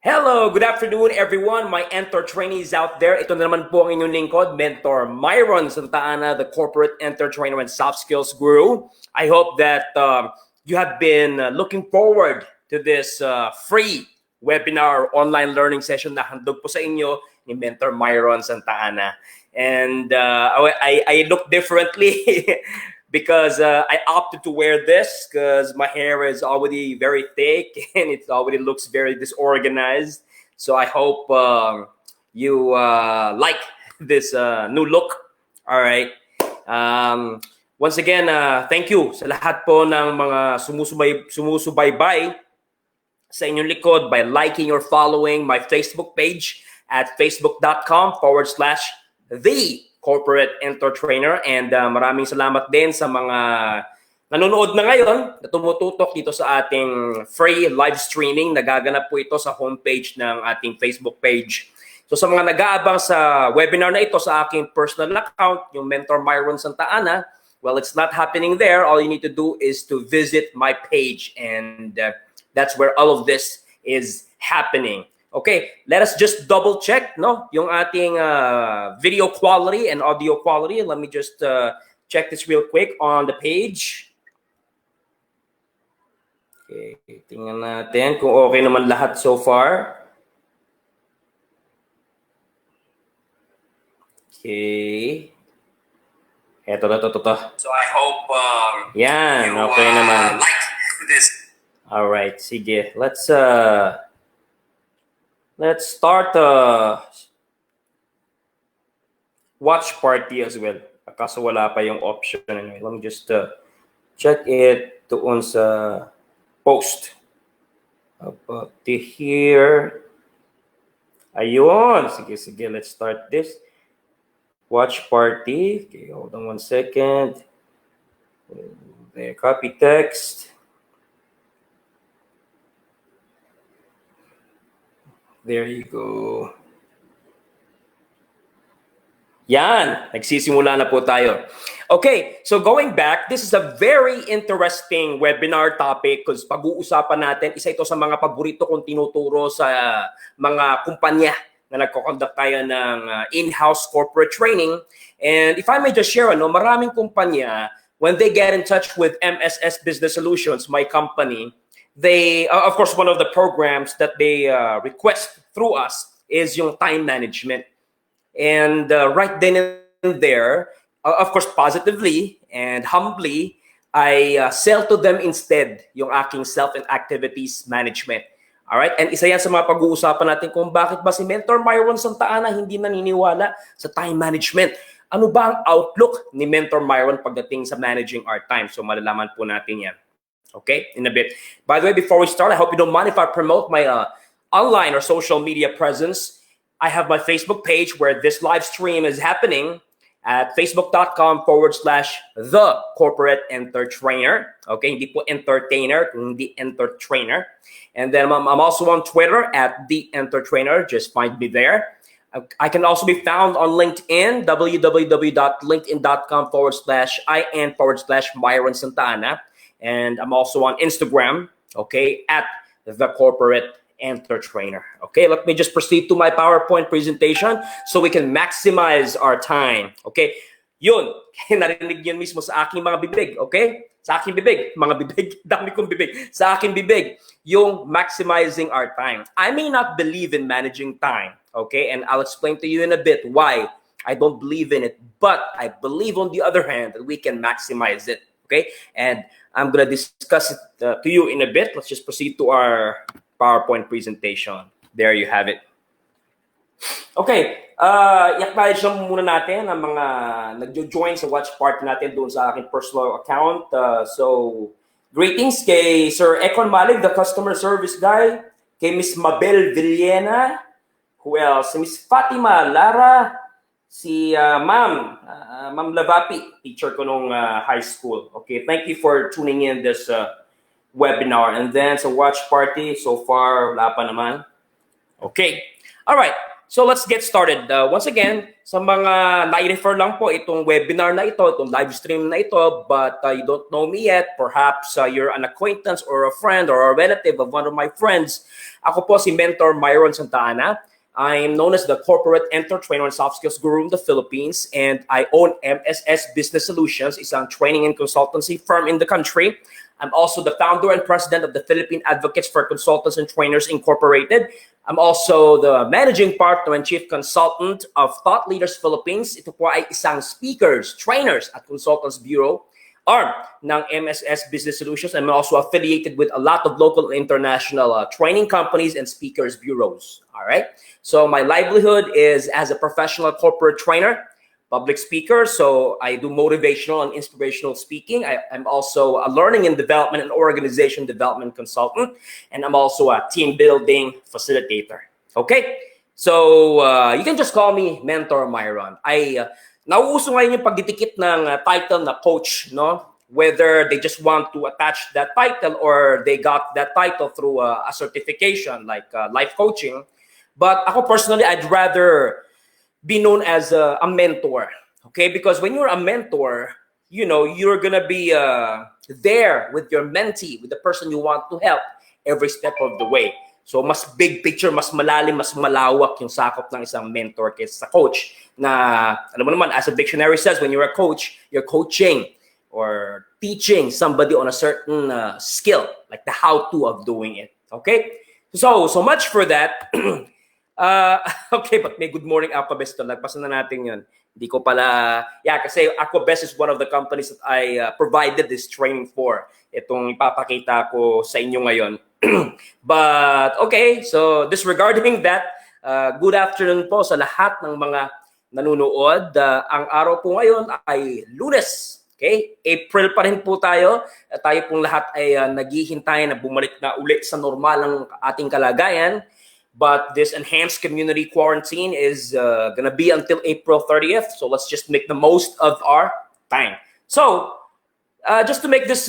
Hello, good afternoon everyone, my Enter trainees out there. Ito na naman po ang inyong lingkod, Mentor Myron Santa Ana, the Corporate Enter Trainer and Soft Skills Guru. I hope that you have been looking forward to this free webinar online learning session na handog po sa inyo ni Mentor Myron Santa Ana. And I look differently because I opted to wear this because my hair is already very thick and it already looks very disorganized. So I hope you like this new look. All right. Once again, thank you sa lahat po ng mga sumusubaybay sa inyong likod by liking or following my Facebook page at facebook.com/the Corporate Enter Trainer. And maraming salamat din sa mga nanonood na ngayon na tumututok dito sa ating free live streaming. Nagaganap po ito sa homepage ng ating Facebook page. So sa mga nag-aabang sa webinar na ito sa aking personal account, yung Mentor Myron Santa Ana, well, it's not happening there. All you need to do is to visit my page, and that's where all of this is happening. Okay, let us just double check, no, yung ating video quality and audio quality. Let me just check this real quick on the page. Okay, tingnan natin kung okay naman lahat so far. Okay. Eto. So I hope yan, okay naman. Like this. All right, sige. Let's start watch party as well. Kaso wala pa yung option. Anyway, let me just check it doon sa post. About to here. Ayun. Sige. Let's start this. Watch party. Okay, hold on 1 second. There, copy text. There you go. Yan, nagsisimula na po tayo. Okay, so going back, this is a very interesting webinar topic because pag-uusapan natin, isa ito sa mga paborito kong tinuturo sa mga kumpanya na nagko-conduct tayo ng in-house corporate training. And if I may just share, maraming kumpanya, when they get in touch with MSS Business Solutions, my company, they, of course, one of the programs that they request through us is yung time management. And right then and there, of course, positively and humbly, I sell to them instead yung aking self and activities management. All right? And isa yan sa mga pag-uusapan natin kung bakit ba si Mentor Myron Santa Ana hindi naniniwala sa time management. Ano ba ang outlook ni Mentor Myron pagdating sa managing our time? So malalaman po natin yan. Okay, in a bit. By the way, before we start, I hope you don't mind if I promote my online or social media presence. I have my Facebook page where this live stream is happening at facebook.com/the Corporate Enter Trainer. Okay, hindi po entertainer, hindi Enter Trainer. And then I'm also on Twitter at the Enter Trainer. Just find me there. I can also be found on LinkedIn, www.linkedin.com/IN/Myron Santa Ana. And I'm also on Instagram, okay, at the Corporate Enter Trainer. Okay, let me just proceed to my PowerPoint presentation so we can maximize our time. Okay, yun, narinig yun mismo sa aking mga bibig, okay? Sa aking bibig, mga bibig, dami kong bibig. Sa aking bibig, yung maximizing our time. I may not believe in managing time, okay? And I'll explain to you in a bit why I don't believe in it. But I believe, on the other hand, that we can maximize it, okay? And I'm going to discuss it to you in a bit. Let's just proceed to our PowerPoint presentation. There you have it. Okay, i-acknowledge lang muna natin ang mga nag-join sa watch party natin doon sa aking personal account. So, greetings kay Sir Ekon Malig, the customer service guy, kay Miss Mabel Villena, who else? Miss Fatima Lara, si Ma'am Lavapi, teacher ko nung high school. Okay, thank you for tuning in this webinar. And then sa watch party, so far, wala pa naman. Okay, all right. So let's get started. Once again, sa mga nai-refer lang po itong webinar na ito, itong live stream na ito, but you don't know me yet, perhaps you're an acquaintance or a friend or a relative of one of my friends. Ako po si Mentor Myron Santa Ana. I'm known as the Corporate Enter Trainer and Soft Skills Guru in the Philippines, and I own MSS Business Solutions, isang training and consultancy firm in the country. I'm also the founder and president of the Philippine Advocates for Consultants and Trainers Incorporated. I'm also the managing partner and chief consultant of Thought Leaders Philippines. Ito po ay isang speakers, trainers at consultants bureau arm ng MSS Business Solutions. I'm also affiliated with a lot of local and international training companies and speakers bureaus. All right. So my livelihood is as a professional corporate trainer, public speaker. So I do motivational and inspirational speaking. I'm also a learning and development and organization development consultant. And I'm also a team building facilitator. Okay? So you can just call me Mentor Myron. Nauuso ngayon yung pagdidikit ng title na coach, no? Whether they just want to attach that title or they got that title through a certification like life coaching. But ako personally, I'd rather be known as a mentor, okay? Because when you're a mentor, you know, you're gonna be there with your mentee, with the person you want to help every step of the way. So mas big picture, mas malalim, mas malawak yung sakop ng isang mentor kaysa sa coach. Na, alam mo naman, as a dictionary says, when you're a coach, you're coaching or teaching somebody on a certain skill, like the how-to of doing it, okay? So much for that. Okay, but may good morning Aquabest to. Nagpasan na natin yun. Hindi ko pala, kasi Aquabest is one of the companies that I provided this training for. Itong ipapakita ko sa inyo ngayon. But, okay, so disregarding that, good afternoon po sa lahat ng mga nanonood. Ang araw po ngayon ay Lunes. Okay, April pa rin po tayo. Tayo pong lahat ay naghihintay na bumalik na uli sa normal ang ating kalagayan. But this enhanced community quarantine is going to be until April 30th. So let's just make the most of our time. So, just to make this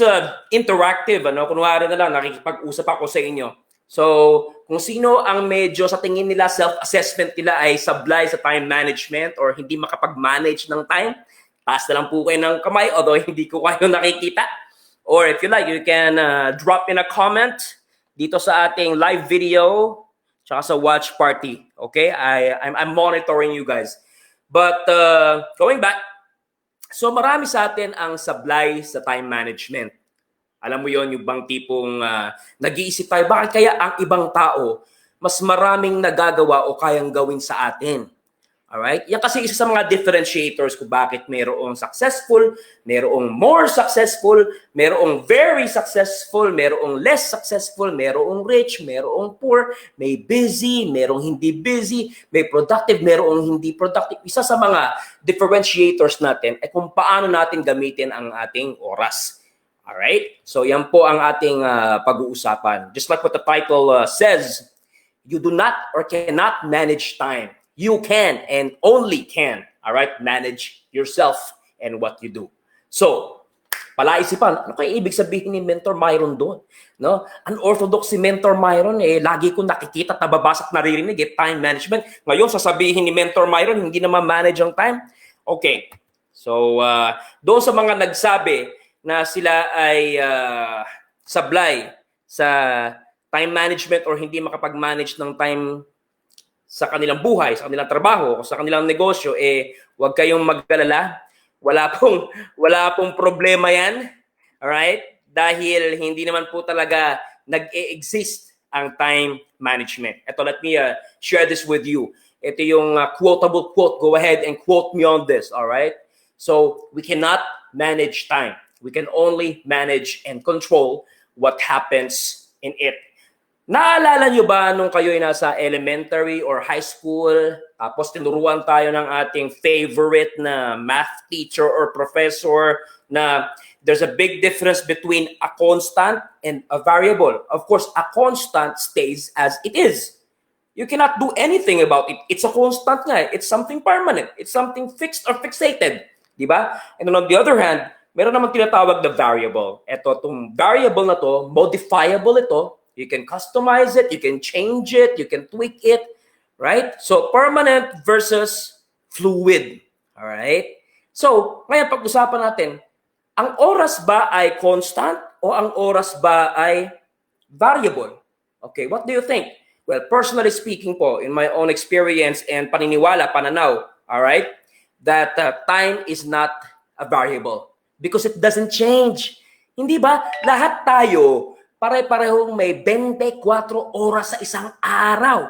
interactive, kunwari na lang, nakikipag-usap ako sa inyo. So, kung sino ang medyo sa tingin nila, self-assessment nila ay sablay sa time management or hindi makapag-manage ng time, taas na lang po kayo ng kamay, although hindi ko kayo nakikita. Or if you like, you can drop in a comment dito sa ating live video, tsaka sa watch party, okay? I'm monitoring you guys. But going back, so marami sa atin ang sablay sa time management. Alam mo yon, yung bang tipong nag-iisip tayo, bakit kaya ang ibang tao mas maraming nagagawa o kayang gawin sa atin? Alright? Yan kasi isa sa mga differentiators kung bakit mayroong successful, mayroong more successful, mayroong very successful, mayroong less successful, mayroong rich, mayroong poor, may busy, mayroong hindi busy, may productive, mayroong hindi productive. Isa sa mga differentiators natin ay kung paano natin gamitin ang ating oras. Alright? So yan po ang ating pag-uusapan. Just like what the title says, you do not or cannot manage time. You can and only can, all right, manage yourself and what you do. So, palaisipan, ano kaya ibig sabihin ni Mentor Myron doon? No? Unorthodox si Mentor Myron, lagi ko nakikita, nababasa at naririnig, time management. Ngayon, sasabihin ni Mentor Myron, hindi na ma-manage ang time? Okay. So, doon sa mga nagsabi na sila ay sablay sa time management or hindi makapag-manage ng time sa kanilang buhay, sa kanilang trabaho, o sa kanilang negosyo, huwag kayong mag-alala. Wala pong problema yan. Alright? Dahil hindi naman po talaga nag-e-exist ang time management. Ito, let me share this with you. Ito yung quotable quote. Go ahead and quote me on this. Alright? So, we cannot manage time. We can only manage and control what happens in it. Naalala nyo ba nung kayo'y nasa elementary or high school, tapos tinuruan tayo ng ating favorite na math teacher or professor na there's a big difference between a constant and a variable. Of course, a constant stays as it is. You cannot do anything about it. It's a constant nga. It's something permanent. It's something fixed or fixated. Diba? And then on the other hand, meron naman tinatawag na variable. Ito, itong variable na to, modifiable ito. You can customize it, you can change it, you can tweak it, Right? So, permanent versus fluid. Alright? So, ngayon pag-usapan natin, ang oras ba ay constant o ang oras ba ay variable? Okay, what do you think? Well, personally speaking po, in my own experience and paniniwala, pananaw, alright, that time is not a variable because it doesn't change. Hindi ba? Lahat tayo, pare-parehong may 24 oras sa isang araw.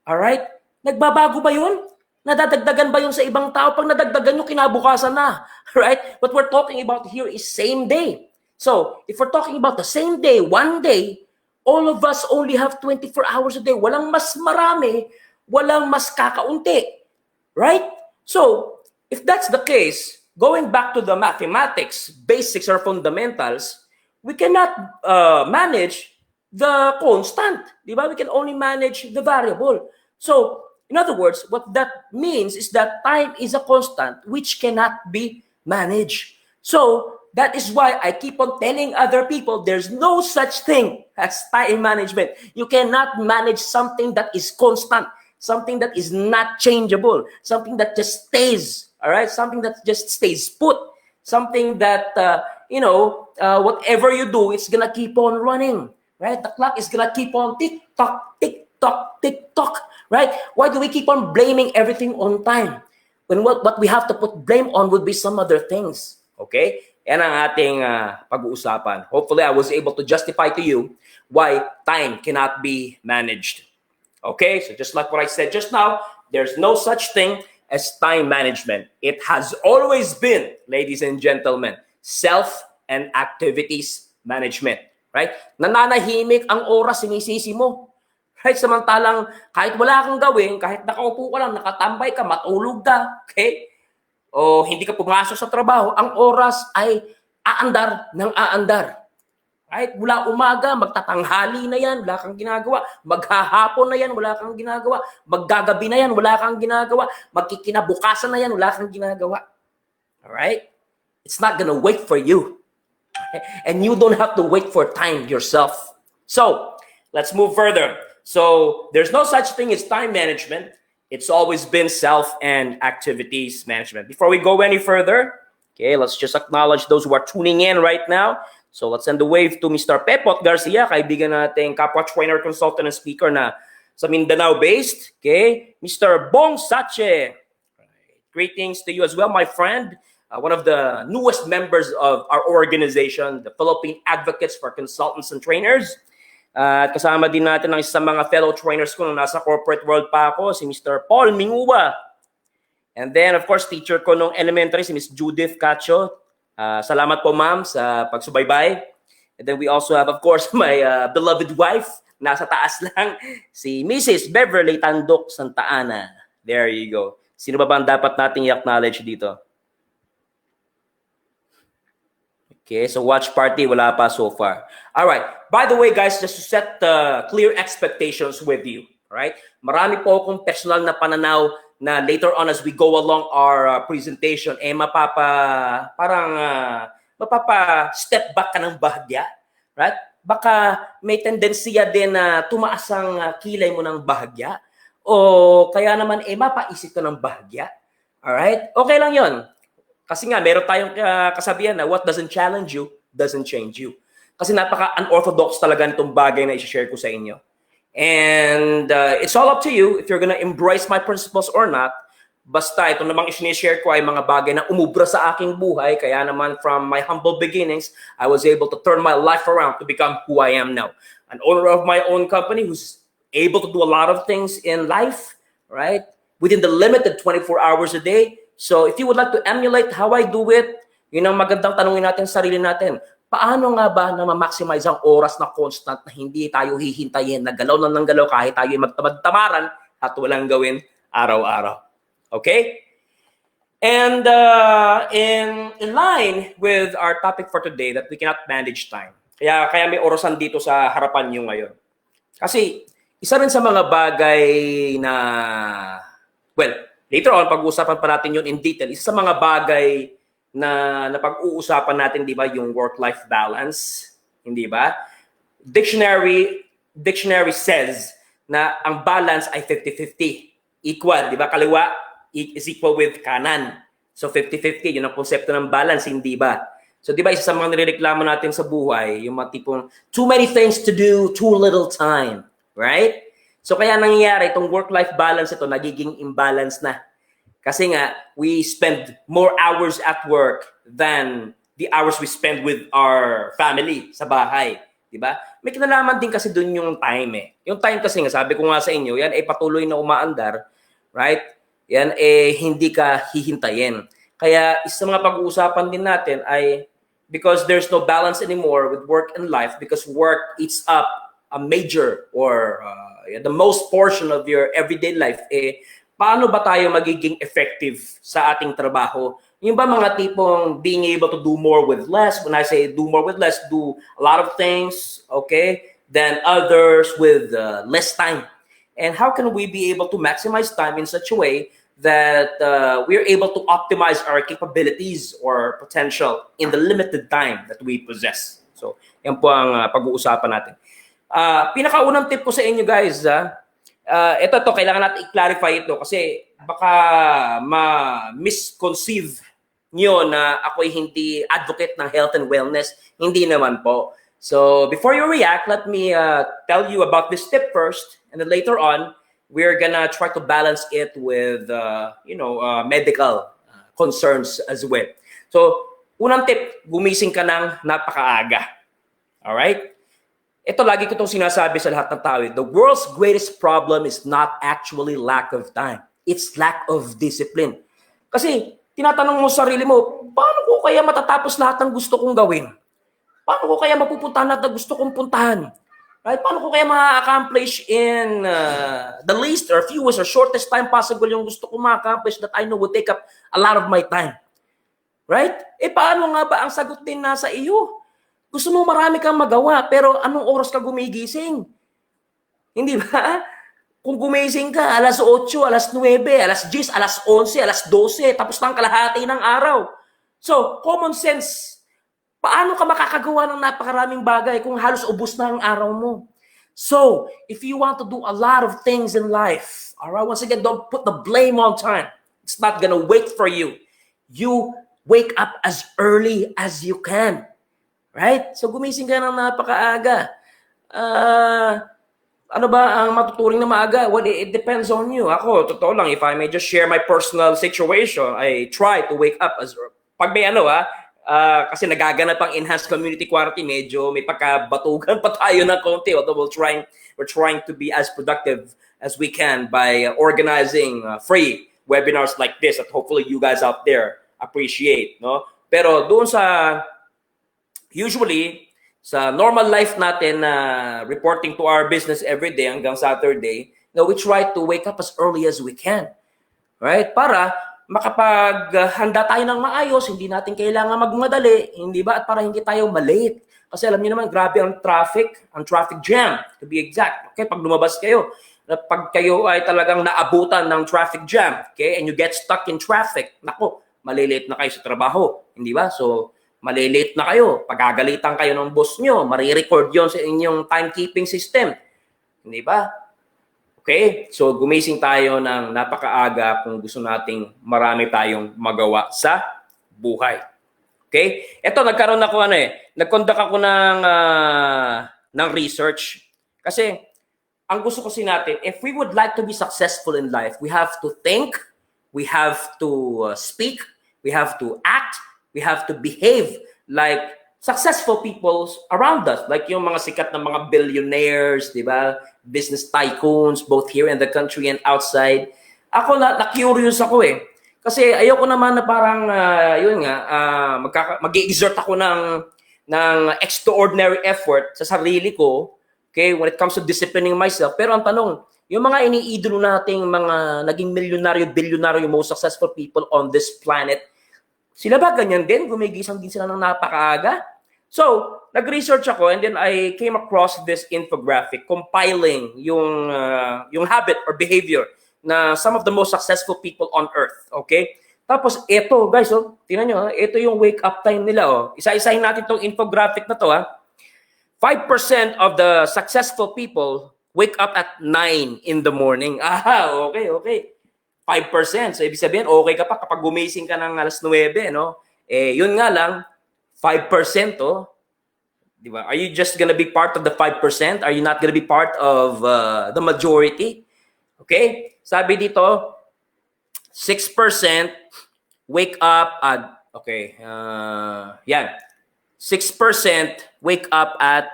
Alright? Nagbabago ba yun? Nadadagdagan ba yun sa ibang tao? Pag nadagdagan nyo, kinabukasan na. Right? What we're talking about here is same day. So, if we're talking about the same day, one day, all of us only have 24 hours a day. Walang mas marami, walang mas kakaunti. Right? So, if that's the case, going back to the mathematics, basics or fundamentals, we cannot manage the constant. Di ba? We can only manage the variable. So, in other words, what that means is that time is a constant which cannot be managed. So, that is why I keep on telling other people there's no such thing as time management. You cannot manage something that is constant, something that is not changeable, something that just stays, all right? Something that just stays put, something that, whatever you do, it's gonna keep on running, right? The clock is gonna keep on tick-tock, tick-tock, tick-tock, right? Why do we keep on blaming everything on time? When what we have to put blame on would be some other things, okay? Yan ang ating pag-uusapan. Hopefully, I was able to justify to you why time cannot be managed. Okay, so just like what I said just now, there's no such thing as time management. It has always been, ladies and gentlemen, self and activities management. Right? Nananahimik ang oras, sinisisi mo. Right? Samantalang kahit wala kang gawin, kahit nakaupo ka lang, nakatambay ka, matulog ka, okay? O hindi ka pumasok sa trabaho, ang oras ay aandar ng aandar. Right? Mula umaga, magtatanghali na yan, wala kang ginagawa. Maghahapon na yan, wala kang ginagawa. Maggagabi na yan, wala kang ginagawa. Magkikinabukasan na yan, wala kang ginagawa. Alright? It's not gonna wait for you. And you don't have to wait for time yourself. So, let's move further. So, there's no such thing as time management. It's always been self and activities management. Before we go any further, okay, let's just acknowledge those who are tuning in right now. So let's send the wave to Mr. Pepot Garcia, kaibigan nating kapwa trainer, consultant, and speaker na sa Mindanao-based. Okay, Mr. Bong Sache. Greetings to you as well, my friend. One of the newest members of our organization, the Philippine Advocates for Consultants and Trainers. At kasama din natin ang isang mga fellow trainers ko nung nasa corporate world pa ako, si Mr. Paul Minguba. And then, of course, teacher ko nung elementary, si Ms. Judith Cacho. Salamat po, ma'am, sa pagsubaybay. And then we also have, of course, my beloved wife, nasa taas lang, si Mrs. Beverly Tandok Santa Ana. There you go. Sino ba ang dapat nating i-acknowledge dito? Okay, so watch party, wala pa so far. All right. By the way, guys, just to set clear expectations with you, all right? Marami po akong personal na pananaw na later on as we go along our presentation, mapapa-step back ka ng bahagya, right? Baka may tendensiya din na tumaas ang kilay mo ng bahagya o kaya naman mapaisip ka ng bahagya. All right? Okay lang 'yon. Kasi nga, meron tayong kasabihan na what doesn't challenge you, doesn't change you. Kasi napaka-unorthodox talaga nitong bagay na i-share ko sa inyo. And it's all up to you if you're gonna embrace my principles or not. Basta ito namang i-share ko ay mga bagay na umubra sa aking buhay. Kaya naman from my humble beginnings, I was able to turn my life around to become who I am now. An owner of my own company who's able to do a lot of things in life, right? Within the limited 24 hours a day. So if you would like to emulate how I do it, yun ang magandang tanungin natin sa sarili natin. Paano nga ba na ma-maximize ang oras na constant na hindi tayo hihintayin, na galaw na ng galaw kahit tayo magtamad-tamaran at walang gawin araw-araw? Okay? And in line with our topic for today that we cannot manage time. Kaya may orasan dito sa harapan nyo ngayon. Kasi isa rin sa mga bagay na, well, later on, pag-uusapan pa natin yun in detail. Isa sa mga bagay na pag-uusapan natin, di ba, yung work-life balance, hindi ba? Dictionary says na ang balance ay 50-50. equal, di ba? Kaliwa is equal with kanan. So 50-50, yun ang konsepto ng balance, hindi ba? So di ba isa sa mga nireklamo natin sa buhay, yung mga tipong too many things to do, too little time, right? So kaya nangyayari itong work-life balance ito nagiging imbalance na. Kasi nga we spend more hours at work than the hours we spend with our family sa bahay, di ba? May kinalaman din kasi doon yung time eh. Yung time kasi nga sabi ko nga sa inyo, yan ay patuloy na umaandar, right? Yan eh hindi ka hihintayin. Kaya isa sa mga pag-uusapan din natin ay because there's no balance anymore with work and life because work eats up a major or the most portion of your everyday life, eh, paano ba tayo magiging effective sa ating trabaho? Yung ba mga tipong being able to do more with less, when I say do more with less, do a lot of things, okay, than others with less time. And how can we be able to maximize time in such a way that we're able to optimize our capabilities or potential in the limited time that we possess. So, yan po ang pag-uusapan natin. Pinakaunang tip ko sa inyo guys, ito kailangan natin i-clarify ito kasi baka ma-misconceive nyo na ako'y hindi advocate ng health and wellness. Hindi naman po. So, before you react, let me tell you about this tip first, and then later on, we're gonna try to balance it with, medical concerns as well. So, unang tip, gumising ka ng napakaaga. Alright? Ito lagi ko itong sinasabi sa lahat ng tao. The world's greatest problem is not actually lack of time. It's lack of discipline. Kasi, tinatanong mo sa sarili mo, paano ko kaya matatapos lahat ng gusto kong gawin? Paano ko kaya mapupuntahan lahat ng gusto kong puntahan? Right? Paano ko kaya ma-accomplish in the least or fewest or shortest time possible yung gusto ko ma-accomplish that I know would take up a lot of my time? Right? Eh paano nga ba ang sagot din nasa iyo? Gusto mo marami kang magawa pero anong oras ka gumigising? Hindi ba? Kung gumising ka, alas 8, alas 9, alas 10, alas 11, alas 12, tapos na ang kalahati ng araw. So, common sense. Paano ka makakagawa ng napakaraming bagay kung halos ubos na ang araw mo? So, if you want to do a lot of things in life, all right, once again, don't put the blame on time. It's not gonna wait for you. You wake up as early as you can. Right? So, gumising ka ng napakaaga. Ano ba ang matuturing na maaga? Well, it depends on you. Ako, totoo lang, if I may just share my personal situation, I try to wake up as pag may kasi nagaganap ang enhanced community quarantine, medyo may pagkabatugan pa tayo ng konti. Although we're trying to be as productive as we can by organizing free webinars like this that hopefully you guys out there appreciate. No? Pero doon usually, sa normal life natin na reporting to our business every day hanggang Saturday, we try to wake up as early as we can. Right? Para makapaghanda tayo ng maayos, hindi natin kailangan magmadali, hindi ba? At para hindi tayo malate. Kasi alam niyo naman, grabe ang traffic jam, to be exact. Okay, pag lumabas kayo, pag kayo ay talagang naabutan ng traffic jam, okay, and you get stuck in traffic, nako, malilate na kayo sa trabaho, hindi ba? So, malilate na kayo, pagagalitan kayo ng boss nyo, marirecord yon sa inyong timekeeping system, hindi ba? Okay? So, gumising tayo ng napakaaga kung gusto nating marami tayong magawa sa buhay. Okay? Ito, nagkaroon ako nag-conduct ako ng research. Kasi, ang gusto kasi natin, if we would like to be successful in life, we have to think, we have to speak, we have to act, we have to behave like successful people around us, like yung mga sikat na mga billionaires, di ba? Business tycoons, both here in the country and outside. Ako na-curious ako eh. Kasi ayoko naman na parang, mag-exert ako ng extraordinary effort sa sarili ko, okay, when it comes to disciplining myself. Pero ang tanong, yung mga iniidolo nating mga naging milyonaryo, bilyonaryo, most successful people on this planet, sila ba ganyan din? Gumigising din sila ng napakaaga? So, nag-research ako and then I came across this infographic compiling yung habit or behavior na some of the most successful people on earth. Okay? Tapos, ito, guys, tingnan nyo, ito yung wake-up time nila. Isa-isahin natin itong infographic na to. 5% of the successful people wake up at 9 in the morning. Okay, okay. 5%. So, ibig sabihin, okay ka pa kapag gumising ka ng alas 9, no? Eh, yun nga lang, 5%, oh. Di ba? Are you just gonna be part of the 5%? Are you not gonna be part of the majority? Okay? Sabi dito, 6% wake up at, okay, yan. 6% wake up at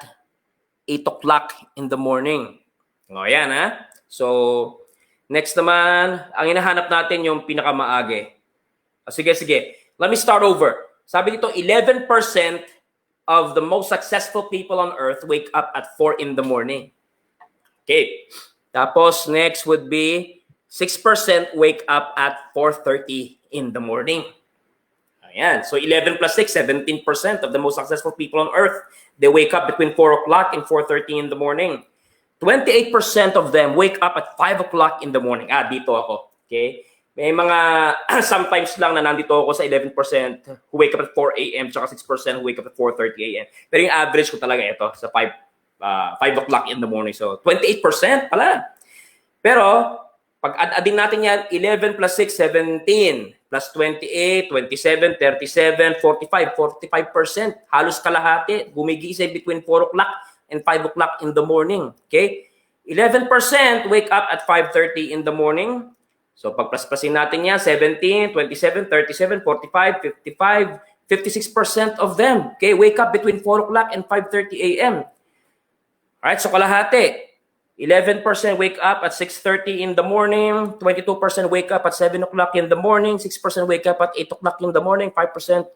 8 o'clock in the morning. O, yan, ha? So, next naman, ang hinahanap natin yung pinakamaage. Sige, sige. Let me start over. Sabi dito, 11% of the most successful people on earth wake up at 4 in the morning. Okay. Tapos, next would be 6% wake up at 4:30 in the morning. Ayan. So, 11 plus 6, 17% of the most successful people on earth, they wake up between 4 o'clock and 4:30 in the morning. 28% of them wake up at 5 o'clock in the morning. Dito ako. Okay? May mga sometimes lang na nandito ako sa 11% who wake up at 4 a.m. tsaka 6% who wake up at 4:30 a.m. Pero yung average ko talaga ito sa 5 o'clock in the morning. So, 28% pala. Pero, pag add-addin natin yan, 11 plus 6, 17. Plus 28, 27, 37, 45. 45%. Halos kalahati. Gumigising between 4 o'clock and 5 o'clock in the morning. Okay? 11% wake up at 5:30 in the morning. So, pagplaspasin natin yan, 17, 27, 37, 45, 55, 56% of them, okay, wake up between 4 o'clock and 5:30 a.m. Alright, so kalahati. 11% wake up at 6:30 in the morning, 22% wake up at 7 o'clock in the morning, 6% wake up at 8 o'clock in the morning, 5%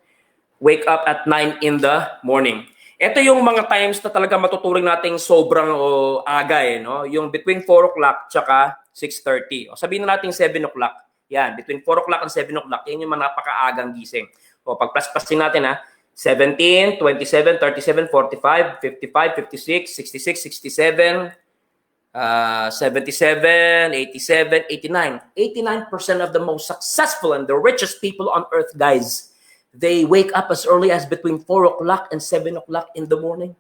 wake up at 9 in the morning. Ito yung mga times na talaga matuturing nating sobrang aga no? Yung between 4 o'clock tsaka 6:30. O sabihin na natin 7 o'clock. Yan, between 4 o'clock and 7 o'clock, yan yung mga napakaagang gising. O pagplaspasin natin 17, 27, 37, 45, 55, 56, 66, 67, 77, 87, 89. 89% of the most successful and the richest people on earth, guys, they wake up as early as between 4 o'clock and 7 o'clock in the morning.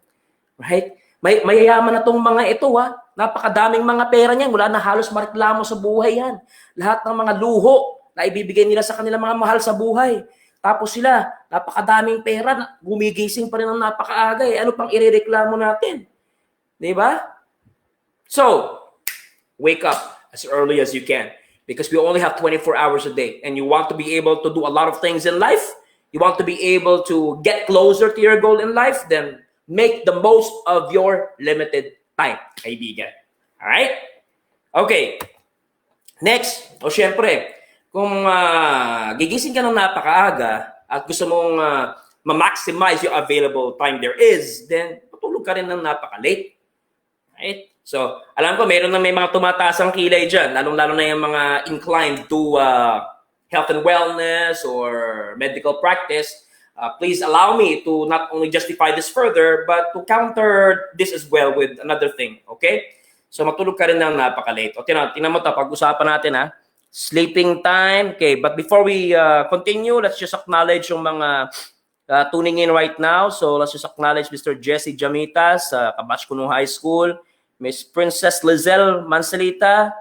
Right? Mayayaman na tong mga ito, Napakadaming mga pera niyan. Wala na halos mareklamo sa buhay yan. Lahat ng mga luho na ibibigay nila sa kanilang mga mahal sa buhay. Tapos sila, napakadaming pera, gumigising pa rin ng napakaaga. Ano pang irereklamo natin? Diba? So, wake up as early as you can. Because we only have 24 hours a day. And you want to be able to do a lot of things in life. You want to be able to get closer to your goal in life, then make the most of your limited time, kaibigan. Alright? Okay. Next, syempre, kung gigising ka ng napakaaga at gusto mong ma-maximize your available time there is, then patulog ka rin ng napaka-late. Right? So, alam ko, may mga tumataas ang kilay dyan, lalong-lalo na yung mga inclined to health and wellness or medical practice. Please allow me to not only justify this further, but to counter this as well with another thing, okay? So, matulog ka rin ng napaka-late. O, tinan mo ito, pag-usapan natin, sleeping time. Okay, but before we continue, let's just acknowledge yung mga tuning in right now. So, let's just acknowledge Mr. Jesse Jamitas, Kabashkuno High School, Miss Princess Lizelle Mansalita.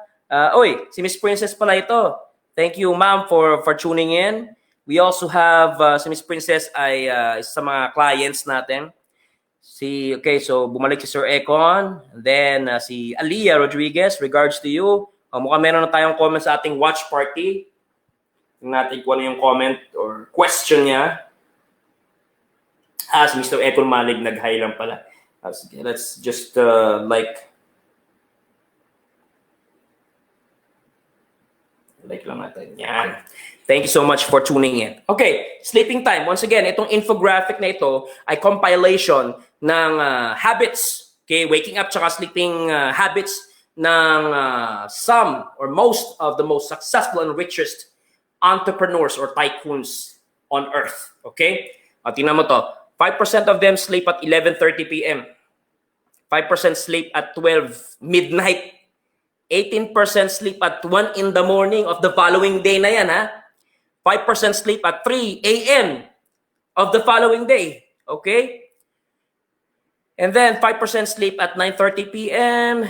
Si Miss Princess pala ito. Thank you, ma'am, for tuning in. We also have si Miss Princess ay isa sa mga clients natin. So bumalik si Sir Econ. And then si Aliyah Rodriguez, regards to you. Mukhang meron na tayong comment sa ating watch party. Tingnan natin kung ano yung comment or question niya. Si Mr. Econ Malig, nag-hi lang pala. Let's just like lang natin. Yan. Thank you so much for tuning in. Okay, sleeping time. Once again, itong infographic na ito ay compilation ng habits. Okay, waking up tsaka sleeping habits ng some or most of the most successful and richest entrepreneurs or tycoons on earth. Okay? Tingnan mo to. 5% of them sleep at 11:30 p.m. 5% sleep at 12 midnight. 18% sleep at 1 in the morning of the following day na yan, 5% sleep at 3 a.m. of the following day. Okay? And then 5% sleep at 9:30 p.m.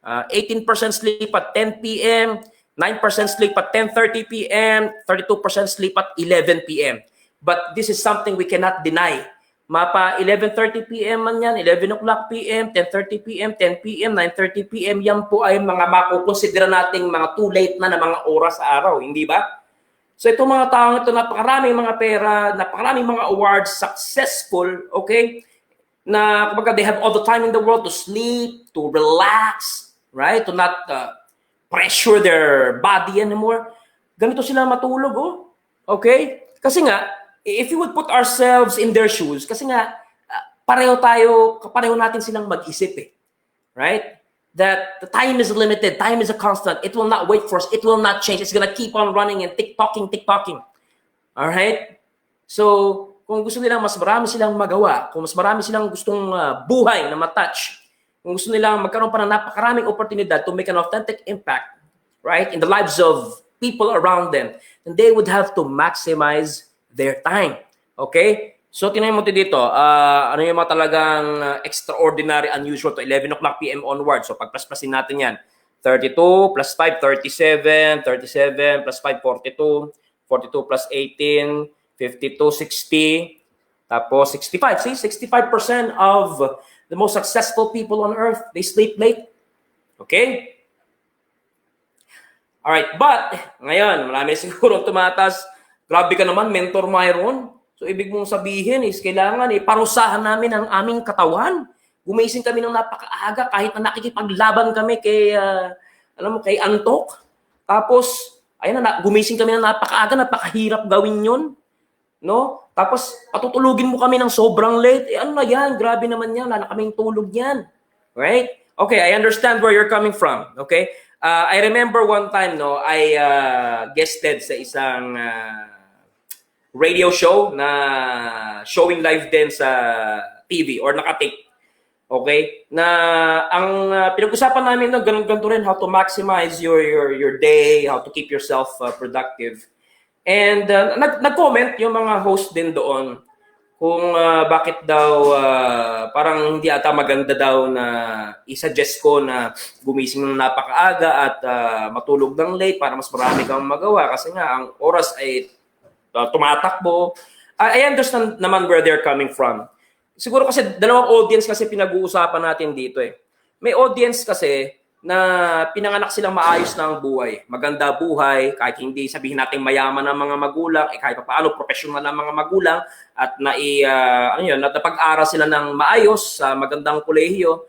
18% sleep at 10 p.m., 9% sleep at 10:30 p.m., 32% sleep at 11 p.m. But this is something we cannot deny. Mapa 11:30 p.m. man yan, 11 o'clock p.m., 10:30 p.m., 10 p.m., 9:30 p.m. Yan po ay mga makukonsidera nating mga too late na mga oras sa araw, hindi ba? So itong mga taong ito, napakaraming mga pera, napakaraming mga awards, successful, okay? Na kumbaga they have all the time in the world to sleep, to relax, right? To not pressure their body anymore. Ganito sila matulog, oh. Okay? Kasi nga, if you would put ourselves in their shoes, kasi nga, pareho natin silang mag-isip eh. Right? That the time is limited, time is a constant. It will not wait for us. It will not change. It's gonna keep on running and tick-tocking. All right? So, kung gusto nilang mas marami silang magawa, kung mas marami silang gustong buhay na matouch, kung gusto nilang magkaroon pa ng napakaraming oportunidad to make an authentic impact, right, in the lives of people around them, then they would have to maximize their time. Okay? So, tinayin mo dito, ano yung mga talagang extraordinary, unusual to 11 o'clock p.m. onward. So, pagplasplasin natin yan. 32 plus 5, 37. 37 plus 5, 42. 42 plus 18, 52, 60. Tapos 65. See, 65% of the most successful people on earth, they sleep late. Okay? Alright, but ngayon, marami siguro tumatas. Grabe ka naman, Mentor Myron. So, ibig mong sabihin is kailangan parusahan namin ang aming katawan. Gumising kami ng napakaaga kahit na nakikipaglaban kami kay, kay Antok. Tapos, ayun na, gumising kami ng napakaaga, napakahirap gawin yun. No? Tapos, patutulugin mo kami ng sobrang late. Ano na yan? Grabe naman yan. Wala na kaming tulog yan. Right? Okay, I understand where you're coming from. Okay? I remember one time, no, I guested sa isang radio show na showing live din sa TV or nakatape. Okay? Na ang pinag-usapan namin no, ganun-ganun rin how to maximize your day, how to keep yourself productive. And nag-comment yung mga host din doon kung bakit daw parang hindi ata maganda daw na i-suggest ko na gumising ng napakaaga at matulog ng late para mas marami kang magawa kasi nga ang oras ay tumatakbo. I understand naman where they're coming from. Siguro kasi dalawang audience kasi pinag-uusapan natin dito eh. May audience kasi na pinanganak silang maayos na ang buhay. Maganda buhay, kahit hindi sabihin natin mayaman ang mga magulang, kahit paano professional ang mga magulang at napag-aral sila ng maayos sa magandang kolehiyo.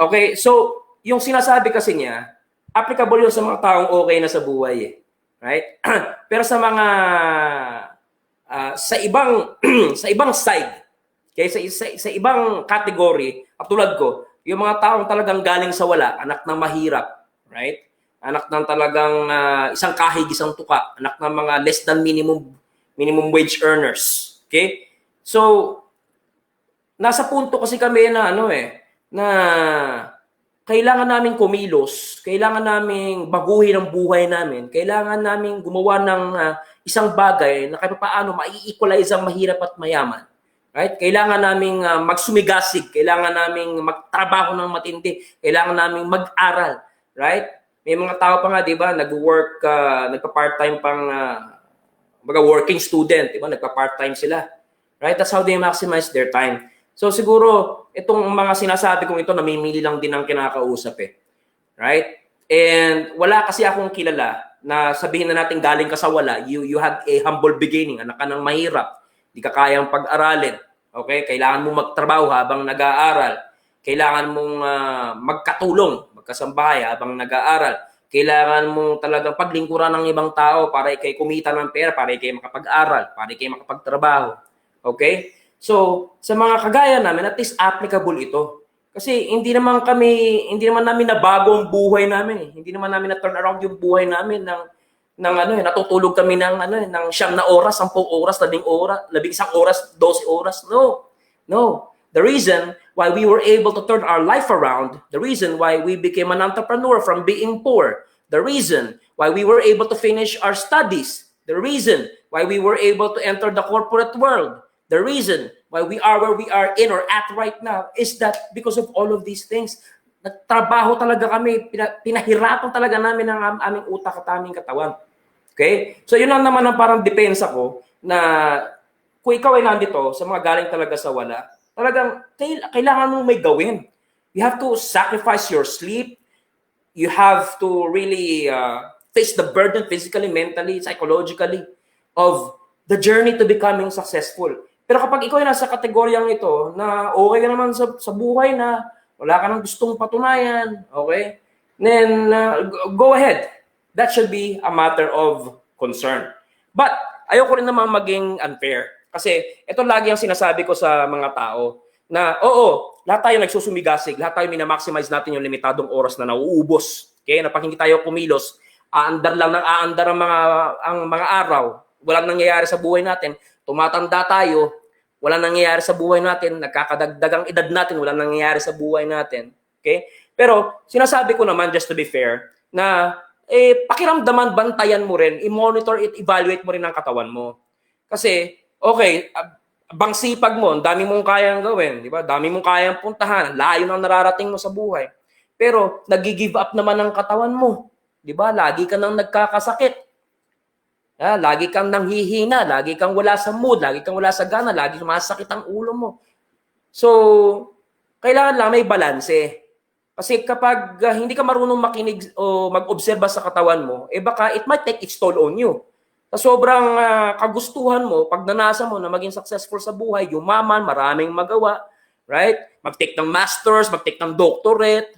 Okay, so yung sinasabi kasi niya, applicable yun sa mga taong okay na sa buhay eh. Right? Pero sa mga sa ibang side, kaya sa ibang category, tulad ko, yung mga taong talagang galing sa wala, anak ng mahirap, right? Anak ng talagang isang kahig, isang tuka, anak ng mga less than minimum wage earners. Okay? So, nasa punto kasi kami na na kailangan naming kumilos, kailangan naming baguhin ang buhay namin, kailangan naming gumawa ng isang bagay na kahit paano mai-equalize ang mahirap at mayaman. Right? Kailangan naming magsumigasig, kailangan naming magtrabaho ng matindi, kailangan naming mag-aral, right? May mga tao pa nga, 'di ba, nagwo-work, nagpa-part-time pang working student, 'di ba? Nagpa-part-time sila. Right? That's how they maximize their time. So siguro itong mga sinasabi kong ito namimili lang din ng kinakausap eh. Right? And wala kasi akong kilala na sabihin na natin galing ka sa wala, you had a humble beginning, anak ka ng mahirap. Di ka kayang pag-aralin. Okay? Kailangan mong magtrabaho habang nag-aaral. Kailangan mong magkatulong, magkasambahay habang nag-aaral. Kailangan mong talagang paglingkuran ng ibang tao para ikay kumita ng pera, para ikay makapag-aral, para ikay makapagtrabaho. Okay? So, sa mga kagaya namin, at least applicable ito. Kasi hindi naman namin nabago ang buhay namin eh. Hindi naman namin na-turn around yung buhay namin natutulog kami ng 9 na oras, 10 oras, 11 oras, 12 oras. No. The reason why we were able to turn our life around, the reason why we became an entrepreneur from being poor, the reason why we were able to finish our studies, the reason why we were able to enter the corporate world, the reason why we are where we are in or at right now is that because of all of these things. nagtrabaho talaga kami, pinahirapan talaga namin ang aming utak at aming katawan. Okay? So yun lang naman ang parang depensa ko na kung ikaw ay nandito sa mga galing talaga sa wala, talagang kailangan mong may gawin. You have to sacrifice your sleep. You have to really face the burden physically, mentally, psychologically of the journey to becoming successful. Pero kapag ikaw ay nasa kategoryang ito na okay ka naman sa buhay na wala ka nang gustong patunayan, okay? Then go ahead. That should be a matter of concern. But ayoko rin naman maging unfair. Kasi ito lagi ang sinasabi ko sa mga tao na oo, lahat tayo nagsusumigasig, lahat tayo minamaximize natin yung limitadong oras na nauubos. Okay? Na pag hindi tayo kumilos, aandar lang ng aandar ang mga araw. Walang nangyayari sa buhay natin. Tumatanda tayo, walang nangyayari sa buhay natin. Nagkakadagdag ang edad natin, walang nangyayari sa buhay natin. Okay? Pero sinasabi ko naman, just to be fair, na pakiramdaman, bantayan mo rin, i-monitor it, evaluate mo rin ang katawan mo. Kasi, okay, bangsipag mo, ang dami mong kayang gawin, di ba? Dami mong kayang puntahan, layo nang nararating mo sa buhay. Pero, nag-give up naman ang katawan mo. Di ba? Lagi ka nang nagkakasakit. Lagi kang nanghihina, lagi kang wala sa mood, lagi kang wala sa gana, lagi sumasakit ang ulo mo. So, kailangan lang may balanse. Kasi kapag hindi ka marunong makinig o mag-obserba sa katawan mo, baka it might take its toll on you. Sa sobrang kagustuhan mo, pag nanasa mo na maging successful sa buhay, yumaman, maraming magawa, right? Mag-take ng masters, mag-take ng doctorate,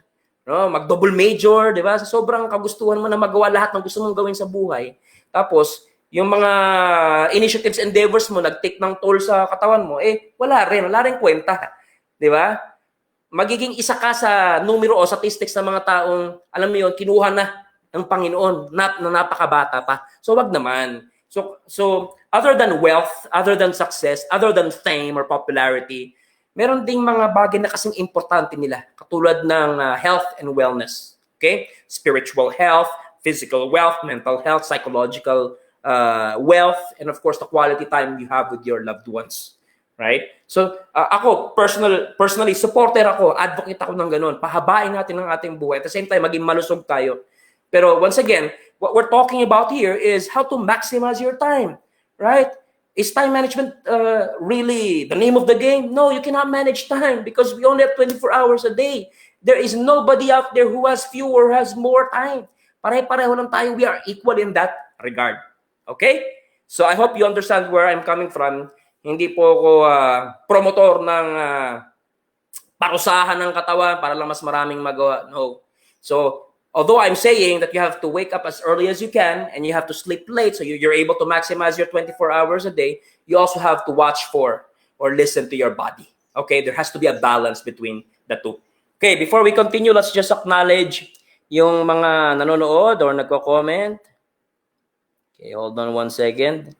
no? Mag-double major, di ba? Sa sobrang kagustuhan mo na magawa lahat ng gusto mong gawin sa buhay. Tapos, yung mga initiatives, endeavors mo, nag-take ng toll sa katawan mo, wala rin kwenta. Di ba? Magiging isa ka sa numero o statistics ng mga taong, alam mo yun, kinuha na ng Panginoon na napakabata pa. So, wag naman. So other than wealth, other than success, other than fame or popularity, meron ding mga bagay na kasing importante nila, katulad ng health and wellness. Okay? Spiritual health, physical wealth, mental health, psychological wealth, and of course, the quality time you have with your loved ones. Right? So, ako, personally, supporter ako, advocate ako ng ganun. Pahabain natin ang ating buhay. At the same time, maging malusog tayo. Pero once again, what we're talking about here is how to maximize your time. Right? Is time management really the name of the game? No, you cannot manage time because we only have 24 hours a day. There is nobody out there who has fewer or has more time. Pare-pareho lang tayo. We are equal in that regard. Okay? So, I hope you understand where I'm coming from. Hindi po ako promotor ng parusahan ng katawan para lang mas maraming magawa. No. So, although I'm saying that you have to wake up as early as you can and you have to sleep late so you're able to maximize your 24 hours a day, you also have to watch for or listen to your body. Okay? There has to be a balance between the two. Okay, before we continue, let's just acknowledge yung mga nanonood or nagko-comment. Okay, hold on 1 second.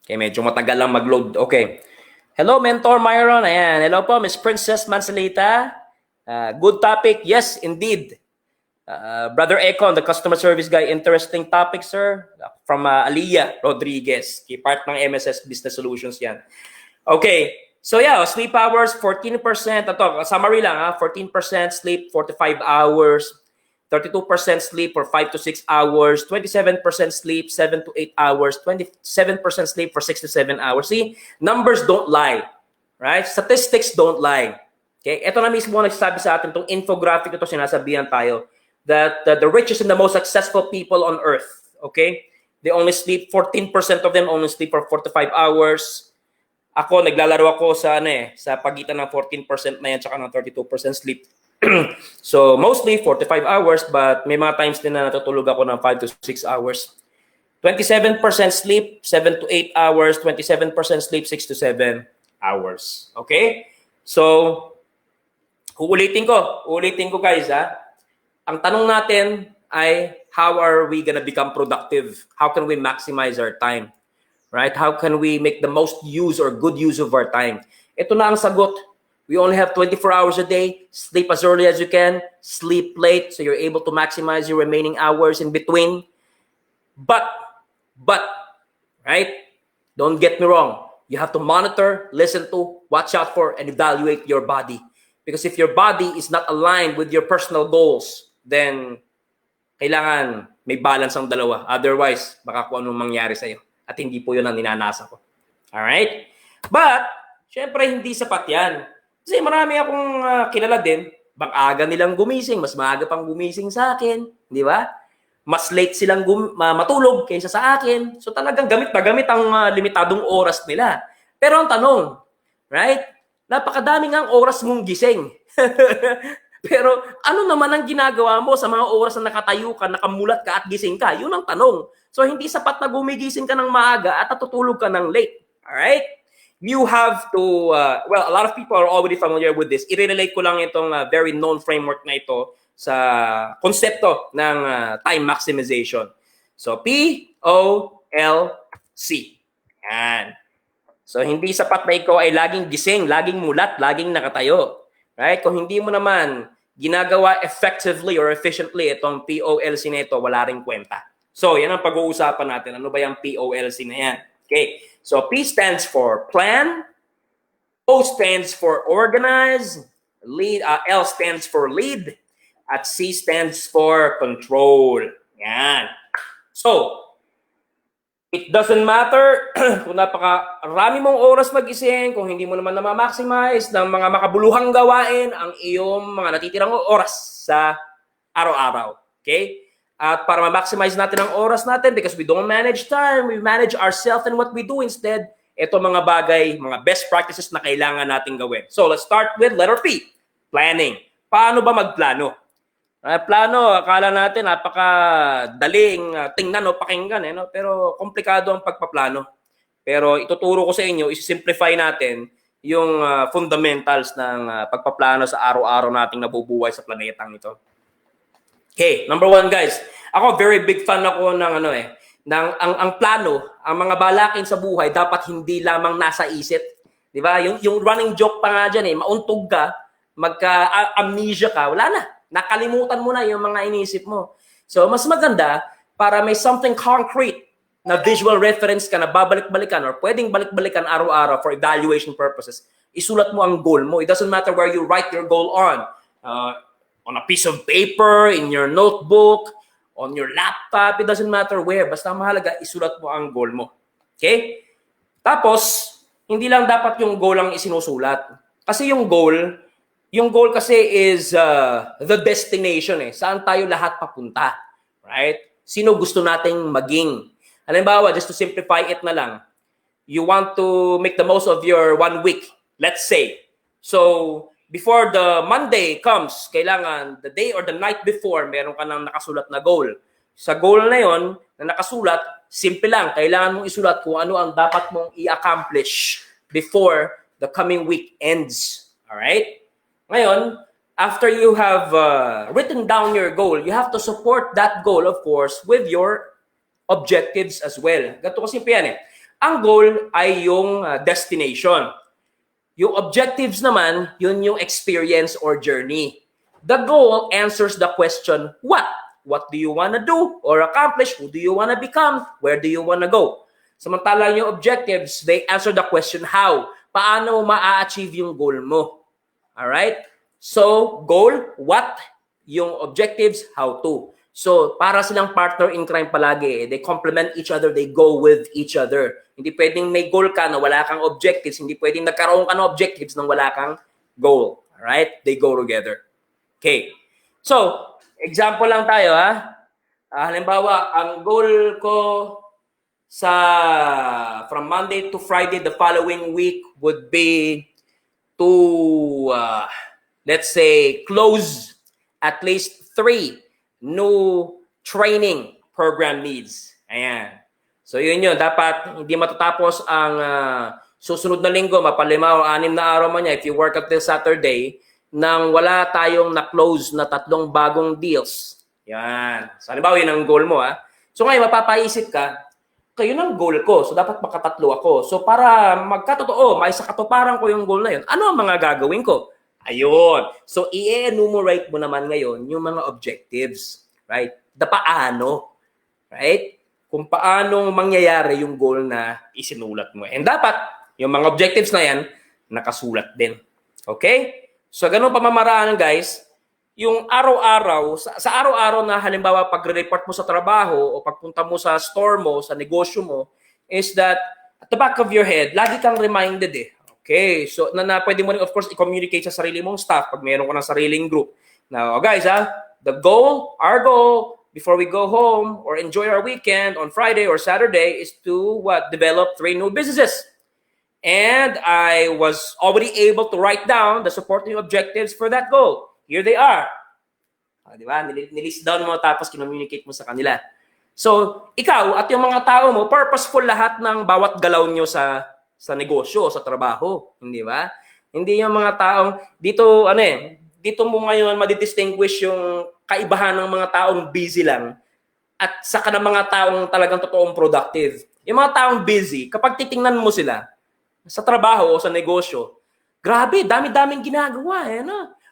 Okay, medyo matagal lang mag-load. Okay. Hello, Mentor Myron. Ayan. Hello po, Miss Princess Mansalita. Good topic. Yes, indeed. Brother Econ, the customer service guy. Interesting topic, sir. From Aliyah Rodriguez. Part ng MSS Business Solutions yan. Okay. So yeah, sleep hours, 14%. Ito, summary lang, 14% sleep, 45 hours. 32% sleep for 5 to 6 hours, 27% sleep, 7 to 8 hours, 27% sleep for 6 to 7 hours. See, numbers don't lie, right? Statistics don't lie. Okay? Ito na mismo nagsasabi sa atin, itong infographic ito, sinasabihan tayo, that the richest and the most successful people on earth, okay? They only sleep, 14% of them only sleep for 4 to 5 hours. Ako, naglalaro ako sa, sa pagitan ng 14% na yan, tsaka ng 32% sleep. So, mostly 45 hours, but may mga times din na natutulog ako ng 5 to 6 hours. 27% sleep, 7 to 8 hours. 27% sleep, 6 to 7 hours. Okay? So, uulitin ko guys, Ang tanong natin ay, how are we gonna become productive? How can we maximize our time? Right? How can we make the most use or good use of our time? Ito na ang sagot. We only have 24 hours a day. Sleep as early as you can. Sleep late so you're able to maximize your remaining hours in between. But, right? Don't get me wrong. You have to monitor, listen to, watch out for, and evaluate your body. Because if your body is not aligned with your personal goals, then kailangan may balance ang dalawa. Otherwise, baka kung anong mangyari sa'yo. At hindi po yun ang ninanasa ko. Alright? But, syempre, hindi sapat yan. Kasi marami akong kilala din, bang aga nilang gumising, mas maaga pang gumising sa akin. Di ba? Mas late silang matulog kaysa sa akin. So talagang gamit na gamit ang limitadong oras nila. Pero ang tanong, right? Napakadami nga ang oras mong gising. Pero ano naman ang ginagawa mo sa mga oras na nakatayo ka, nakamulat ka at gising ka? Yun ang tanong. So hindi sapat na gumigising ka ng maaga at natutulog ka ng late. Alright? You have to, well, a lot of people are already familiar with this. I-relate ko lang itong very known framework na ito sa konsepto ng time maximization. So, POLC. Yan. So, hindi sapat na ikaw ay laging gising, laging mulat, laging nakatayo. Right? Kung hindi mo naman ginagawa effectively or efficiently itong POLC na ito, wala ring kwenta. So, yan ang pag-uusapan natin. Ano ba yung POLC na yan? Okay. So, P stands for plan. O stands for organize. L stands for lead. At C stands for control. Yan. So, it doesn't matter kung napakarami mong oras mag-ising, kung hindi mo naman na-maximize ng mga makabuluhang gawain ang iyong mga natitirang oras sa araw-araw. Okay? At para ma-maximize natin ang oras natin, because we don't manage time, we manage ourselves and what we do instead, ito mga bagay, mga best practices na kailangan natin gawin. So, let's start with letter P, planning. Paano ba magplano? Plano, akala natin napakadaling tingnan o pakinggan, no? Pero komplikado ang pagpaplano. Pero ituturo ko sa inyo, isi-simplify natin yung fundamentals ng pagpaplano sa araw-araw nating nabubuhay sa planetang ito. Okay, number one guys, ako very big fan ako ng ang plano, ang mga balakin sa buhay dapat hindi lamang nasa isip. 'Di ba? Yung running joke pa nga diyan mauntog ka, magka-amnesia ka, wala na. Nakalimutan mo na yung mga inisip mo. So, mas maganda para may something concrete na visual reference ka na babalik-balikan or pwedeng balik-balikan araw-araw for evaluation purposes. Isulat mo ang goal mo. It doesn't matter where you write your goal on a piece of paper, in your notebook, on your laptop. It doesn't matter where. Basta mahalaga, isulat mo ang goal mo. Okay? Tapos, hindi lang dapat yung goal ang isinusulat. Kasi yung goal kasi is the destination Saan tayo lahat papunta? Right? Sino gusto nating maging? Halimbawa, just to simplify it na lang, you want to make the most of your 1 week, let's say. So, before the Monday comes, kailangan the day or the night before, meron ka nang nakasulat na goal. Sa goal na yon na nakasulat, simple lang. Kailangan mong isulat kung ano ang dapat mong i-accomplish before the coming week ends. Alright? Ngayon, after you have written down your goal, you have to support that goal, of course, with your objectives as well. Ganito kasi yan Ang goal ay yung destination. Yung objectives naman, yun yung experience or journey. The goal answers the question, what? What do you want to do or accomplish? Who do you want to become? Where do you want to go? Samantala yung objectives, they answer the question, how? Paano ma-achieve yung goal mo? Alright? So, goal, what? Yung objectives, how to. So, para silang partner in crime palagi. They complement each other, they go with each other. Hindi pwedeng may goal ka na wala kang objectives. Hindi pwedeng nagkaroon ka ng objectives nang wala kang goal. Alright? They go together. Okay. So, example lang tayo halimbawa, ang goal ko from Monday to Friday the following week would be to let's say close at least 3 new training program needs. Ayan. So yun dapat hindi matatapos ang susunod na linggo, mapalima o 6 na araw man niya if you work until Saturday nang wala tayong na-close na 3 bagong deals. Yan. So halimbawa yun ang goal mo So ngayon mapapaisip ka, yun ang goal ko. So, dapat makatatlo ako. So, para magkatotoo, may sa katuparan ko yung goal na yun, ano ang mga gagawin ko? Ayun. So, i-enumerate mo naman ngayon yung mga objectives. Right? Paano. Right? Kung paano mangyayari yung goal na isinulat mo. And dapat, Yung mga objectives na yan, nakasulat din. Okay? So, ganun pamamaraan, guys, yung araw-araw, sa araw-araw na halimbawa pag-report mo sa trabaho o pagpunta mo sa store mo, sa negosyo mo, is that at the back of your head, lagi kang reminded eh. Okay, so pwede mo rin of course i-communicate sa sarili mong staff pag meron ka ng sariling group. Now, guys, our goal, before we go home or enjoy our weekend on Friday or Saturday is to develop 3 new businesses. And I was already able to write down the supporting objectives for that goal. Here they are. Di ba? Nilist down mo tapos kinommunicate mo sa kanila. So, ikaw at yung mga tao mo, purposeful lahat ng bawat galaw nyo sa negosyo, sa trabaho. Hindi ba? Hindi yung mga taong, dito mo ngayon madidistinguish yung kaibahan ng mga taong busy lang at saka ng mga taong talagang totoong productive. Yung mga taong busy, kapag titingnan mo sila sa trabaho o sa negosyo, grabe, dami-daming ginagawa.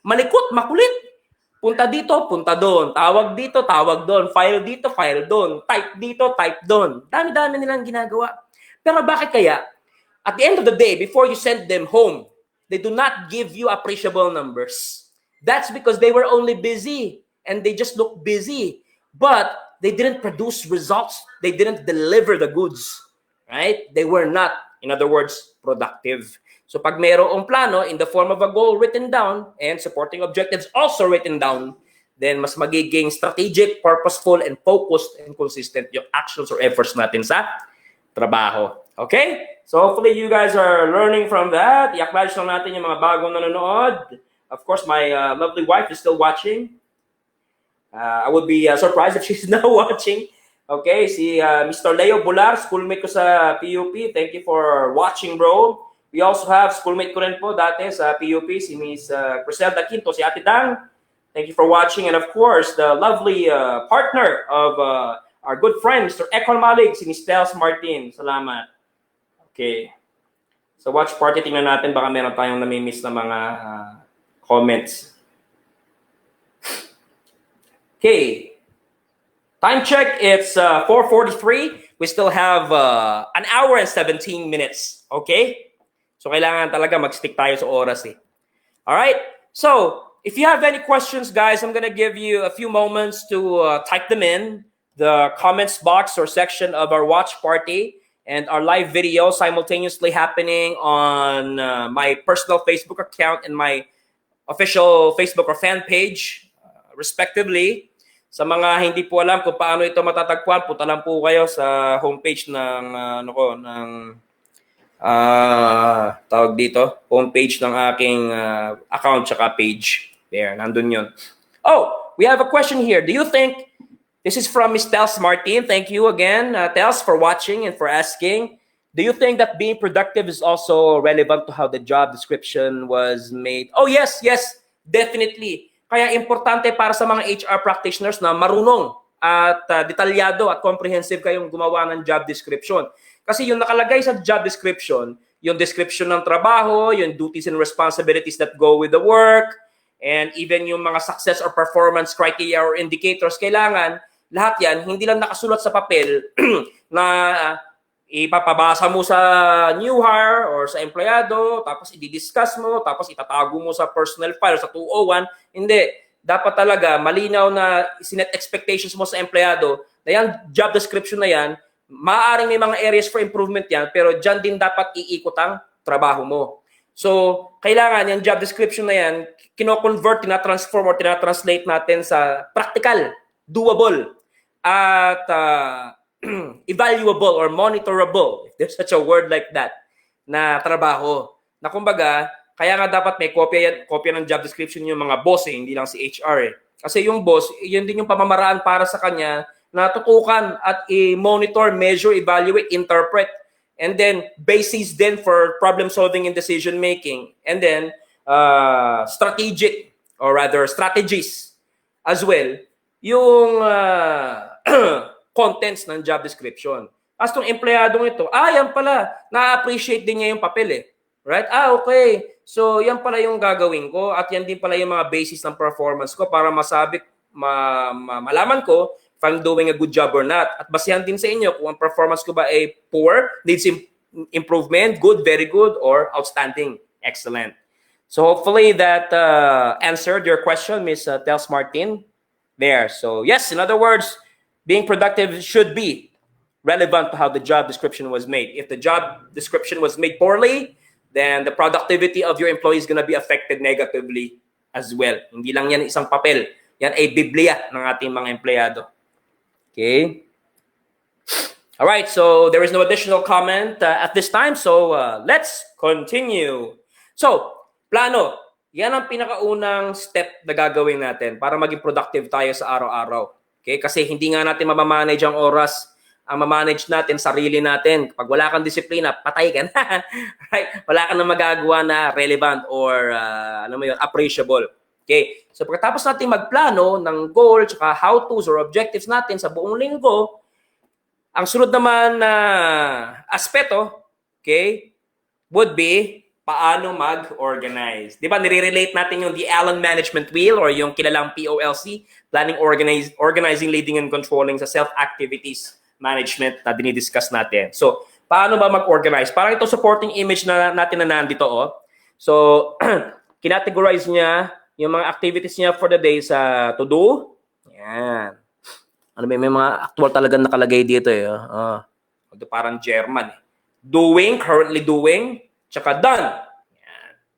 Malikot, makulit. Punta dito, punta doon. Tawag dito, tawag doon. File dito, file doon. Type dito, type doon. Dami-dami nilang ginagawa. Pero bakit kaya? At the end of the day, before you send them home, they do not give you appreciable numbers. That's because they were only busy and they just look busy. But they didn't produce results. They didn't deliver the goods. Right? They were not, in other words, productive. So pag mayroong plano in the form of a goal written down and supporting objectives also written down, then mas magiging strategic, purposeful, and focused and consistent yung actions or efforts natin sa trabaho. Okay? So hopefully you guys are learning from that. I-acknowledge lang natin yung mga bagong nanonood. Of course, my lovely wife is still watching. I would be surprised if she's now watching. Okay, si Mr. Leo Bular, schoolmate ko sa PUP. Thank you for watching, bro. We also have schoolmate ko rin po dati sa PUP, si Miss Criselda Quinto, si Ate Dang. Thank you for watching. And of course, the lovely partner of our good friend, Mr. Ekon Malig, si Miss Tels Martin. Salamat. Okay. So watch party, tingnan natin. Baka meron tayong namimiss na mga comments. Okay. Time check, it's 4:43. We still have an hour and 17 minutes. Okay? So, kailangan talaga mag-stick tayo sa oras eh. Alright? So, if you have any questions, guys, I'm gonna give you a few moments to type them in the comments box or section of our watch party and our live video simultaneously happening on my personal Facebook account and my official Facebook or fan page, respectively. Sa mga hindi po alam kung paano ito matatagpuan, punta lang po kayo sa homepage ng tawag dito, homepage ng aking account tsaka page. There, nandun yun. Oh, we have a question here. Do you think, this is from Ms. Tels Martin. Thank you again, Tels, for watching and for asking. Do you think that being productive is also relevant to how the job description was made? Oh, yes, definitely. Kaya importante para sa mga HR practitioners na marunong at detalyado at comprehensive kayong gumawa ng job description. Kasi yung nakalagay sa job description, yung description ng trabaho, yung duties and responsibilities that go with the work, and even yung mga success or performance criteria or indicators, kailangan, lahat yan, hindi lang nakasulat sa papel na ipapabasa mo sa new hire or sa empleyado, tapos i-discuss mo, tapos itatago mo sa personal file, sa 201. Hindi. Dapat talaga malinaw na sinet expectations mo sa empleyado na yan, job description na yan, maaaring may mga areas for improvement yan, pero dyan din dapat iikot ang trabaho mo. So, kailangan yung job description na yan, kino-convert, tina-transform or tina-translate natin sa practical, doable, at evaluable or monitorable, if there's such a word like that, na trabaho. Na kumbaga, kaya nga dapat may kopya ng job description yung mga boss eh, hindi lang si HR eh. Kasi yung boss, yun din yung pamamaraan para sa kanya na tutukan at i-monitor, measure, evaluate, interpret, and then basis then for problem solving and decision making. And then strategic, or rather strategies as well, yung contents ng job description. As tong empleyadong ito, yan pala, na-appreciate din niya yung papel eh. Right? Okay. So, yan pala yung gagawin ko at yan din pala yung mga basis ng performance ko para malaman ko if I'm doing a good job or not. At basihan din sa inyo kung ang performance ko ba ay poor, needs improvement, good, very good, or outstanding, excellent. So hopefully that answered your question, Ms. Tels Martin. There. So yes, in other words, being productive should be relevant to how the job description was made. If the job description was made poorly, then the productivity of your employee is going to be affected negatively as well. Hindi lang yan isang papel. Yan ay Biblia ng ating mga empleyado. Okay? All right, so there is no additional comment at this time. So let's continue. So, plano. Yan ang pinakaunang step na gagawin natin para maging productive tayo sa araw-araw. Okay? Kasi hindi nga natin mamamanage ang oras. Ang mamanage natin, sarili natin. Kapag wala kang disiplina, patay ka na. Right? Wala kang na magagawa na relevant or appreciable. Okay? So pagkatapos natin magplano ng goal, tsaka how-tos or objectives natin sa buong linggo, ang sunod naman na aspeto, okay, would be paano mag-organize. Di ba, nire-relate natin yung the Allen Management Wheel or yung kilalang POLC, Planning, Organizing, Leading, and Controlling sa Self-Activities Management na dinidiscuss natin. So, paano ba mag-organize? Parang ito supporting image na natin na nandito. Oh. So, kinategorize niya yung mga activities niya for the day sa to-do. Yan. Ano may mga actual talagang nakalagay dito eh. Parang German eh. Doing, currently doing, tsaka done.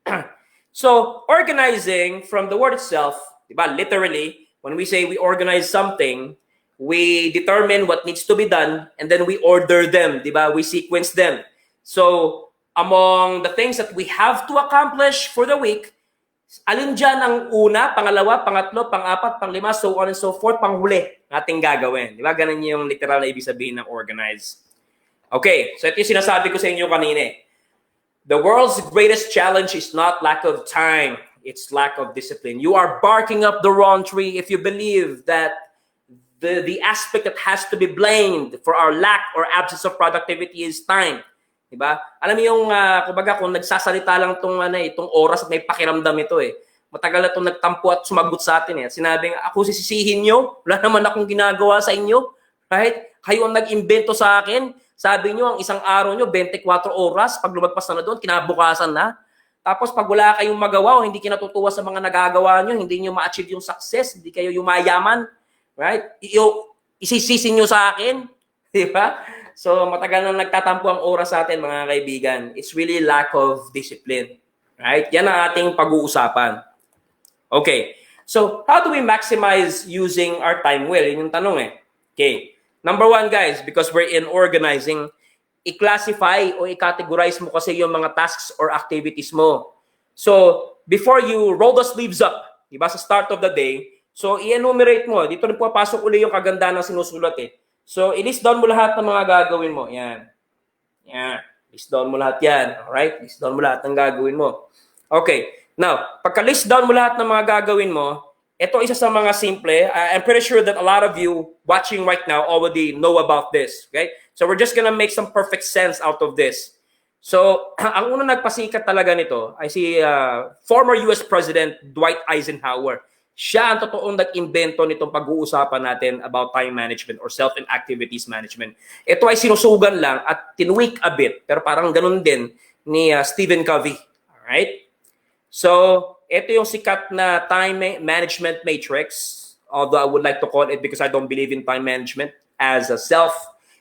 Yan. So, organizing from the word itself, diba, literally, when we say we organize something, we determine what needs to be done and then we order them, diba? We sequence them. So, among the things that we have to accomplish for the week, alin dyan ang una, pangalawa, pangatlo, pang-apat, pang-lima, so on and so forth, panghuli nating gagawin. Di ba? Ganun yung literal na ibig sabihin ng organize. Okay, so ito yung sinasabi ko sa inyo kanina. The world's greatest challenge is not lack of time, it's lack of discipline. You are barking up the wrong tree if you believe that the aspect that has to be blamed for our lack or absence of productivity is time. Diba? Alam mo yung, kumbaga, kung nagsasalita lang itong oras at may pakiramdam ito eh. Matagal na itong nagtampo at sumagot sa atin eh. Sinabing, ako sisisihin nyo, wala naman akong ginagawa sa inyo. Right? Kayo ang nag-imbento sa akin. Sabi nyo, ang isang araw nyo, 24 oras. Pag lumagpas na doon, kinabukasan na. Tapos pag wala kayong magawa o hindi kinatutuwa sa mga nagagawa nyo, hindi nyo ma-achieve yung success, hindi kayo yumayaman. Right? Isisisi nyo sa akin. Diba? So, matagal nang nagtatampo ang oras sa atin, mga kaibigan. It's really lack of discipline. Right? Yan ang ating pag-uusapan. Okay. So, how do we maximize using our time well? Yun yung tanong eh. Okay. Number one, guys, because we're in organizing, i-classify o i-categorize mo kasi yung mga tasks or activities mo. So, before you roll the sleeves up, diba, sa start of the day, so, i-enumerate mo. Dito rin papasok uli yung kaganda ng sinusulat eh. So, i-list down mo lahat ng mga gagawin mo. Yan. Yan. List down mo lahat yan. Alright? List down mo lahat ng gagawin mo. Okay. Now, pagka-list down mo lahat ng mga gagawin mo, ito isa sa mga simple. I'm pretty sure that a lot of you watching right now already know about this. Okay? So, we're just gonna make some perfect sense out of this. So, ang unang nagpasikat talaga nito ay si former US President Dwight Eisenhower. Siya ang totoong nag-invento nitong pag-uusapan natin about time management or self and activities management. Ito ay sinusugan lang at tinweak a bit, pero parang ganun din ni Stephen Covey. Alright? So, ito yung sikat na time management matrix, although I would like to call it, because I don't believe in time management, as a self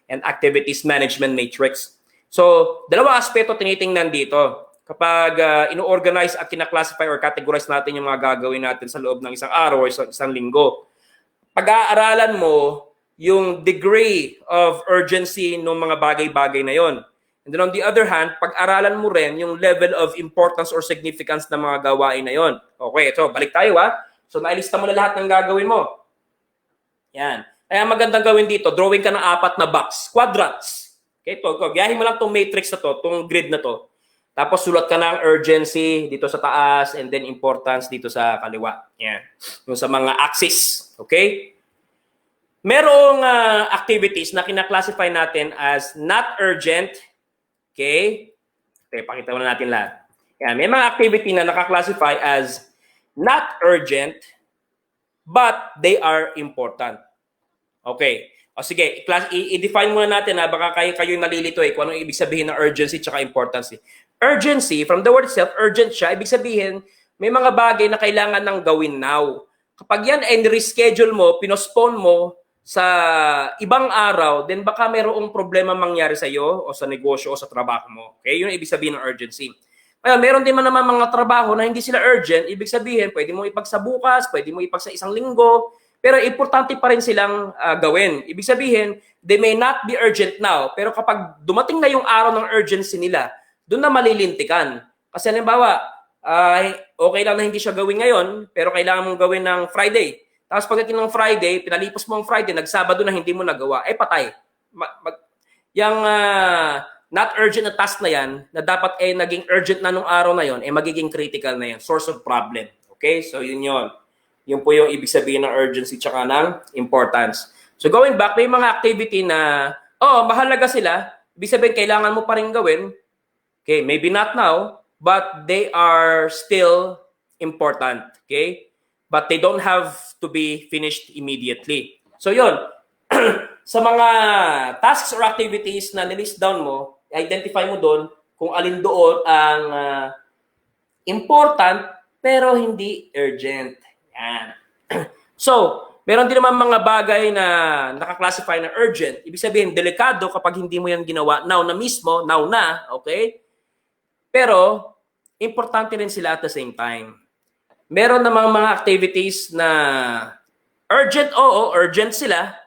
and activities management matrix. So, dalawang aspeto tinitingnan dito. Kapag ino-organize at kina-classify or categorize natin yung mga gagawin natin sa loob ng isang araw o isang linggo, pag-aaralan mo yung degree of urgency ng mga bagay-bagay na yon. And then on the other hand, pag-aralan mo rin yung level of importance or significance ng mga gawain na yon. Okay, so balik tayo ha. So nailista mo na lahat ng gagawin mo. Yan. Kaya magandang gawin dito, drawing ka ng 4 na box, quadrants. Okay, gayahin mo lang tong matrix na to, tong grid na to. Tapos sulat ka ng urgency dito sa taas and then importance dito sa kaliwa. Yan. Yung sa mga axis. Okay? Merong activities na kina-classify natin as not urgent. Okay? Okay, pakita mo na natin lahat. Yan. May mga activity na naka-classify as not urgent but they are important. Okay. O sige, i-define muna natin na baka kayo nalilito kung anong ibig sabihin ng urgency tsaka importance. Urgency, from the word itself, urgent siya, ibig sabihin, may mga bagay na kailangan ng gawin now. Kapag yan ay reschedule mo, pinospone mo sa ibang araw, then baka mayroong problema mangyari sa iyo o sa negosyo o sa trabaho mo. Okay? Yun ang ibig sabihin ng urgency. Kaya meron din naman mga trabaho na hindi sila urgent, ibig sabihin, pwede mo ipagsabukas, pwede mo ipagsa isang linggo, pero importante pa rin silang gawin. Ibig sabihin, they may not be urgent now, pero kapag dumating na yung araw ng urgency nila, doon na malilintikan. Kasi halimbawa, okay lang na hindi siya gawin ngayon, pero kailangan mong gawin ng Friday. Tapos pagdating ng Friday, pinalipas mo ang Friday, nagsabado na hindi mo nagawa, patay. Yung not urgent na task na yan, na dapat naging urgent na nung araw na yon, magiging critical na yan, source of problem. Okay? So yun yun. Yun po yung ibig sabihin ng urgency tsaka ng importance. So going back, may mga activity na, mahalaga sila. Ibig sabihin, kailangan mo pa rin gawin. Okay, maybe not now, but they are still important. Okay? But they don't have to be finished immediately. So yun, sa mga tasks or activities na nilist down mo, identify mo doon kung alin doon ang important pero hindi urgent. Yan. So, meron din naman mga bagay na naka-classify na urgent. Ibig sabihin, delikado kapag hindi mo yan ginawa now na mismo, now na, okay? Pero, importante rin sila at the same time. Meron namang mga activities na urgent, urgent sila.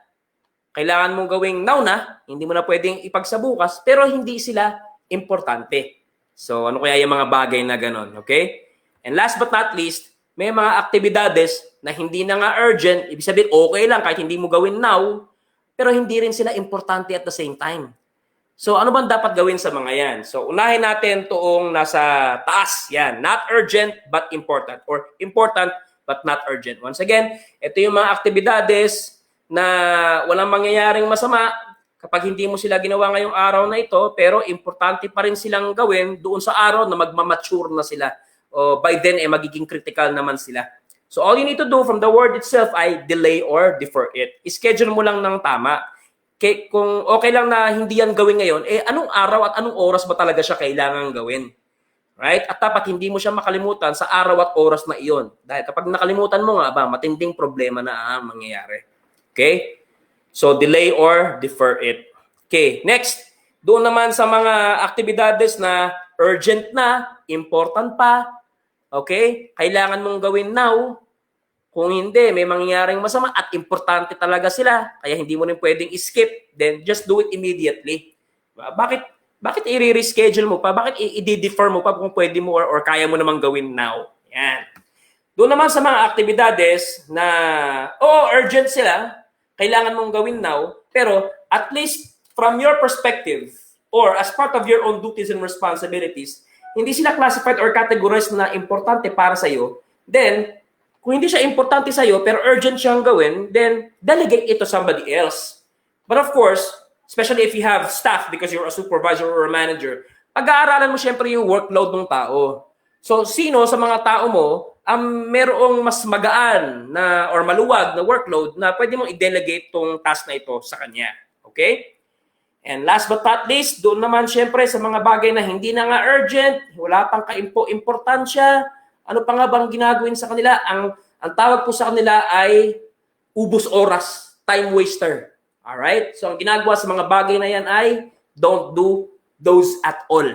Kailangan mong gawing now na, hindi mo na pwedeng ipagsabukas, pero hindi sila importante. So, ano kaya yung mga bagay na ganon, okay? And last but not least, may mga aktibidades na hindi na nga urgent, ibig sabihin okay lang kahit hindi mo gawin now, pero hindi rin sila importante at the same time. So ano bang dapat gawin sa mga yan? So unahin natin toong nasa taas, yan, not urgent but important, or important but not urgent. Once again, ito yung mga aktibidades na walang mangyayaring masama kapag hindi mo sila ginawa ngayong araw na ito, pero importante pa rin silang gawin doon sa araw na magmamature na sila. By then, magiging critical naman sila. So, all you need to do from the word itself ay delay or defer it. I-schedule mo lang ng tama. Kung okay lang na hindi yan gawin ngayon, anong araw at anong oras ba talaga siya kailangan gawin? Right? At dapat hindi mo siya makalimutan sa araw at oras na iyon. Dahil kapag nakalimutan mo nga, matinding problema na ang mangyayari. Okay? So, delay or defer it. Okay, next. Doon naman sa mga aktibidades na urgent na, important pa, okay? Kailangan mong gawin now. Kung hindi, may mangyayaring masama at importante talaga sila. Kaya hindi mo rin pwedeng skip. Then just do it immediately. Bakit i-reschedule mo pa? Bakit i-defer mo pa kung pwede mo or kaya mo namang gawin now? Yan. Doon naman sa mga aktibidades na, urgent sila, kailangan mong gawin now, pero at least from your perspective or as part of your own duties and responsibilities, hindi sila classified or categorized na importante para sa'yo, then, kung hindi siya importante sa'yo, pero urgent siyang gawin, then, delegate it to somebody else. But of course, especially if you have staff because you're a supervisor or a manager, pag-aaralan mo syempre yung workload ng tao. So, sino sa mga tao mo ang merong mas magaan na or maluwag na workload na pwede mong i-delegate tong task na ito sa kanya. Okay? And last but not least, doon naman syempre sa mga bagay na hindi na nga urgent, wala pang importansya, ano pa nga bang ginagawin sa kanila? Ang tawag po sa kanila ay ubos oras, time waster. Alright? So ang ginagawa sa mga bagay na yan ay don't do those at all.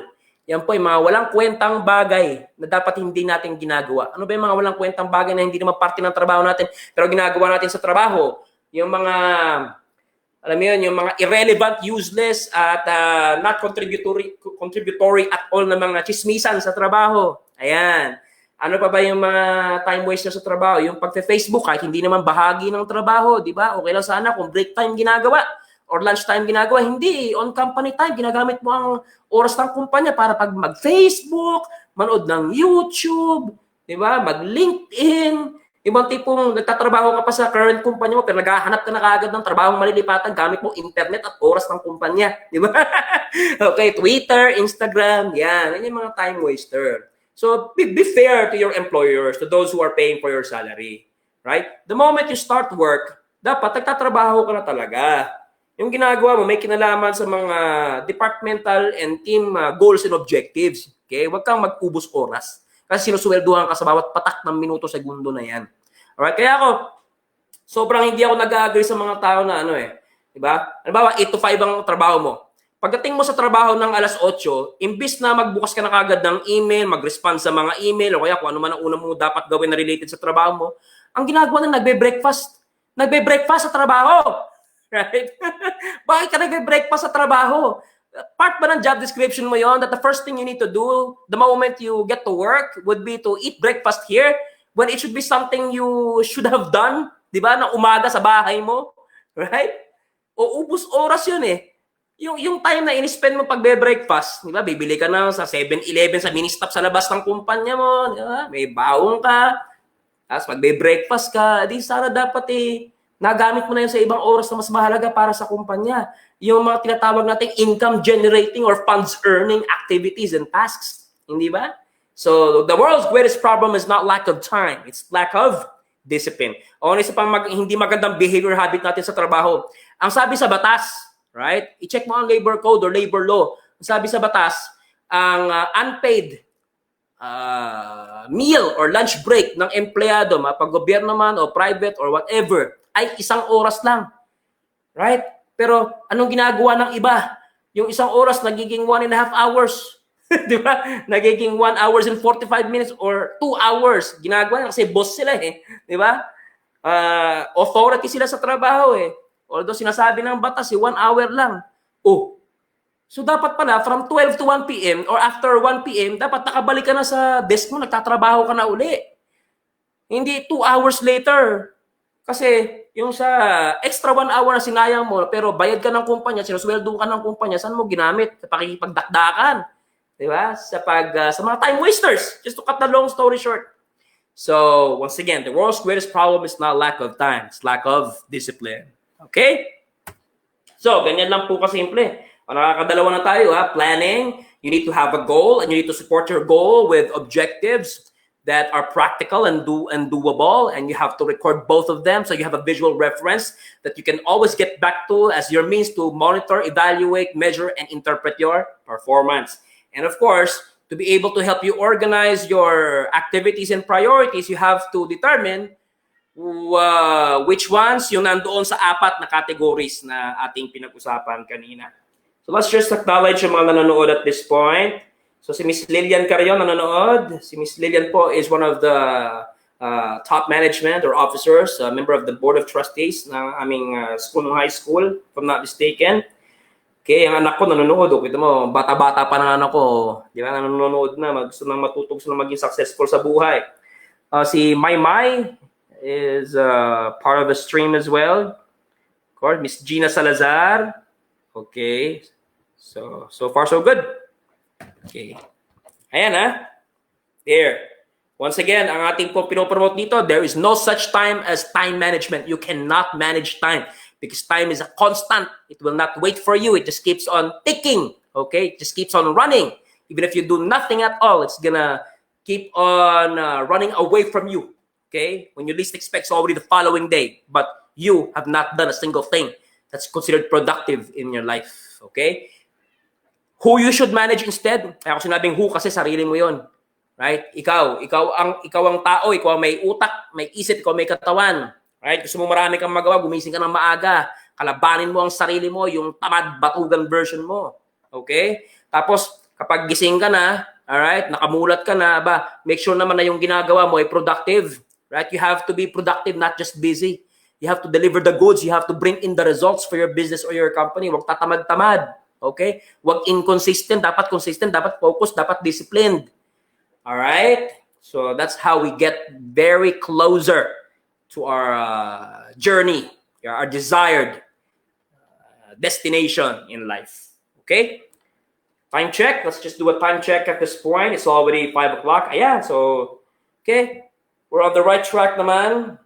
Yan po yung mga walang kwentang bagay na dapat hindi natin ginagawa. Ano ba yung mga walang kwentang bagay na hindi naman parte ng trabaho natin pero ginagawa natin sa trabaho? Yung mga alam mo yun, yung mga irrelevant, useless, at not contributory at all na mga chismisan sa trabaho. Ayan. Ano pa ba yung mga time waster sa trabaho? Yung pagpe-Facebook, kahit hindi naman bahagi ng trabaho, di ba? Okay lang sana kung break time ginagawa or lunch time ginagawa. Hindi. On company time, ginagamit mo ang oras ng kumpanya para pag mag-Facebook, manood ng YouTube, di ba? Mag-LinkedIn. Ibang tipong nagtatrabaho ka pa sa current kumpanya mo pero naghahanap ka na kaagad ng trabahong malilipatan gamit mo internet at oras ng kumpanya. Di ba? Okay, Twitter, Instagram, yan. Yan yung mga time waster. So, be fair to your employers, to those who are paying for your salary. Right? The moment you start work, dapat nagtatrabaho ka na talaga. yung ginagawa mo may kinalaman sa mga departmental and team goals and objectives. Okay? Huwag kang mag-ubos oras. Kasi sinuswelduhan ka sa bawat patak ng minuto, segundo na yan. Alright? Kaya ako, sobrang hindi ako nag-agree sa mga tao na ano eh. Diba? Halimbawa, 8 to 5 ang trabaho mo. Pagdating mo sa trabaho ng alas 8, imbis na magbukas ka na kagad ng email, mag-respond sa mga email, o kaya kung ano man ang una mo dapat gawin na related sa trabaho mo, ang ginagawa na nagbe-breakfast. Nagbe-breakfast sa trabaho. Right? Bakit ka nagbe-breakfast sa trabaho? Part ba ng job description mo yon that the first thing you need to do the moment you get to work would be to eat breakfast here when it should be something you should have done, di ba, na umaga sa bahay mo? Right? O ubus oras yun eh. Yung time na in-spend mo pagbe-breakfast, di ba? Bibili ka na sa 7-Eleven, sa mini-stop sa labas ng kumpanya mo, di ba? May baong ka, tapos magbe-breakfast ka, di sana dapat nagamit mo na yun sa ibang oras na mas mahalaga para sa kumpanya. Yung mga tinatawag nating income generating or funds earning activities and tasks, hindi ba? So, the world's greatest problem is not lack of time, it's lack of discipline. O isa pang hindi magandang behavior habit natin sa trabaho. Ang sabi sa batas, right? I-check mo ang labor code or labor law. Sabi sa batas, ang unpaid meal or lunch break ng empleyado, mapag-gobyerno man o private or whatever, ay 1 oras lang. Right? Pero anong ginagawa ng iba? Yung 1 oras nagiging 1.5 hours. Di ba? Nagiging 1 hours and 45 minutes or 2 hours. Ginagawa kasi boss sila eh. Di ba? Authority sila sa trabaho eh. Although sinasabi ng batas, 1 hour lang. Oh. So dapat pala, from 12 to 1 p.m. or after 1 p.m., dapat nakabalik ka na sa desk mo, nagtatrabaho ka na uli. Hindi 2 hours later. Kasi yung sa extra 1 hour na sinayang mo, pero bayad ka ng kumpanya, sinusweldo ka ng kumpanya, saan mo ginamit? Sa pakikipagdakdakan. Diba? Sa mga time wasters. Just to cut the long story short. So, once again, the world's greatest problem is not lack of time. It's lack of discipline. Okay? So, ganyan lang po kasimple. Nakakadalawa na tayo, ha? Planning. You need to have a goal and you need to support your goal with objectives that are practical and doable, and you have to record both of them so you have a visual reference that you can always get back to as your means to monitor, evaluate, measure, and interpret your performance. And of course, to be able to help you organize your activities and priorities, you have to determine which ones yung nandoon sa 4 na categories na ating pinag-usapan kanina. So let's just acknowledge yung mga nanonood at this point. So si Miss Lilian Carrion nanonood. Si Miss Lilian po is one of the top management or officers, a member of the board of trustees ng aming school, high school, if I'm not mistaken. Okay, ang anak ko nanonood. Kita mo, bata-bata pa ng anak ko. Di ba, nanonood na. Gusto nang matutog, gusto nang maging successful sa buhay. Si Mai is part of the stream as well. Of course, Miss Gina Salazar. Okay. So far so good. Okay. Ayan ha. There. Once again, ang ating po pinopromote dito, there is no such time as time management. You cannot manage time because time is a constant. It will not wait for you. It just keeps on ticking. Okay? It just keeps on running. Even if you do nothing at all, it's gonna keep on running away from you. Okay? When you least expect, it's already the following day. But you have not done a single thing that's considered productive in your life. Okay? Who you should manage instead? Kaya ako sinabing who kasi sarili mo yon, right? Ikaw ang tao, ikaw ang may utak, may isip, ikaw may katawan, right? Gusto mo marami kang magawa, gumising ka ng maaga, kalabanin mo ang sarili mo, yung tamad batugan version mo. Okay? Tapos kapag gising ka na, alright, nakamulat ka na, make sure naman na yung ginagawa mo ay productive, right? You have to be productive, not just busy. You have to deliver the goods, you have to bring in the results for your business or your company. Huwag tatamad-tamad. Okay? Huwag inconsistent, dapat consistent, dapat focused, dapat disciplined. All right? So that's how we get very closer to our journey, our desired destination in life. Okay? Time check. Let's just do a time check at this point. It's already 5 o'clock. Ayan. So, okay. We're on the right track naman.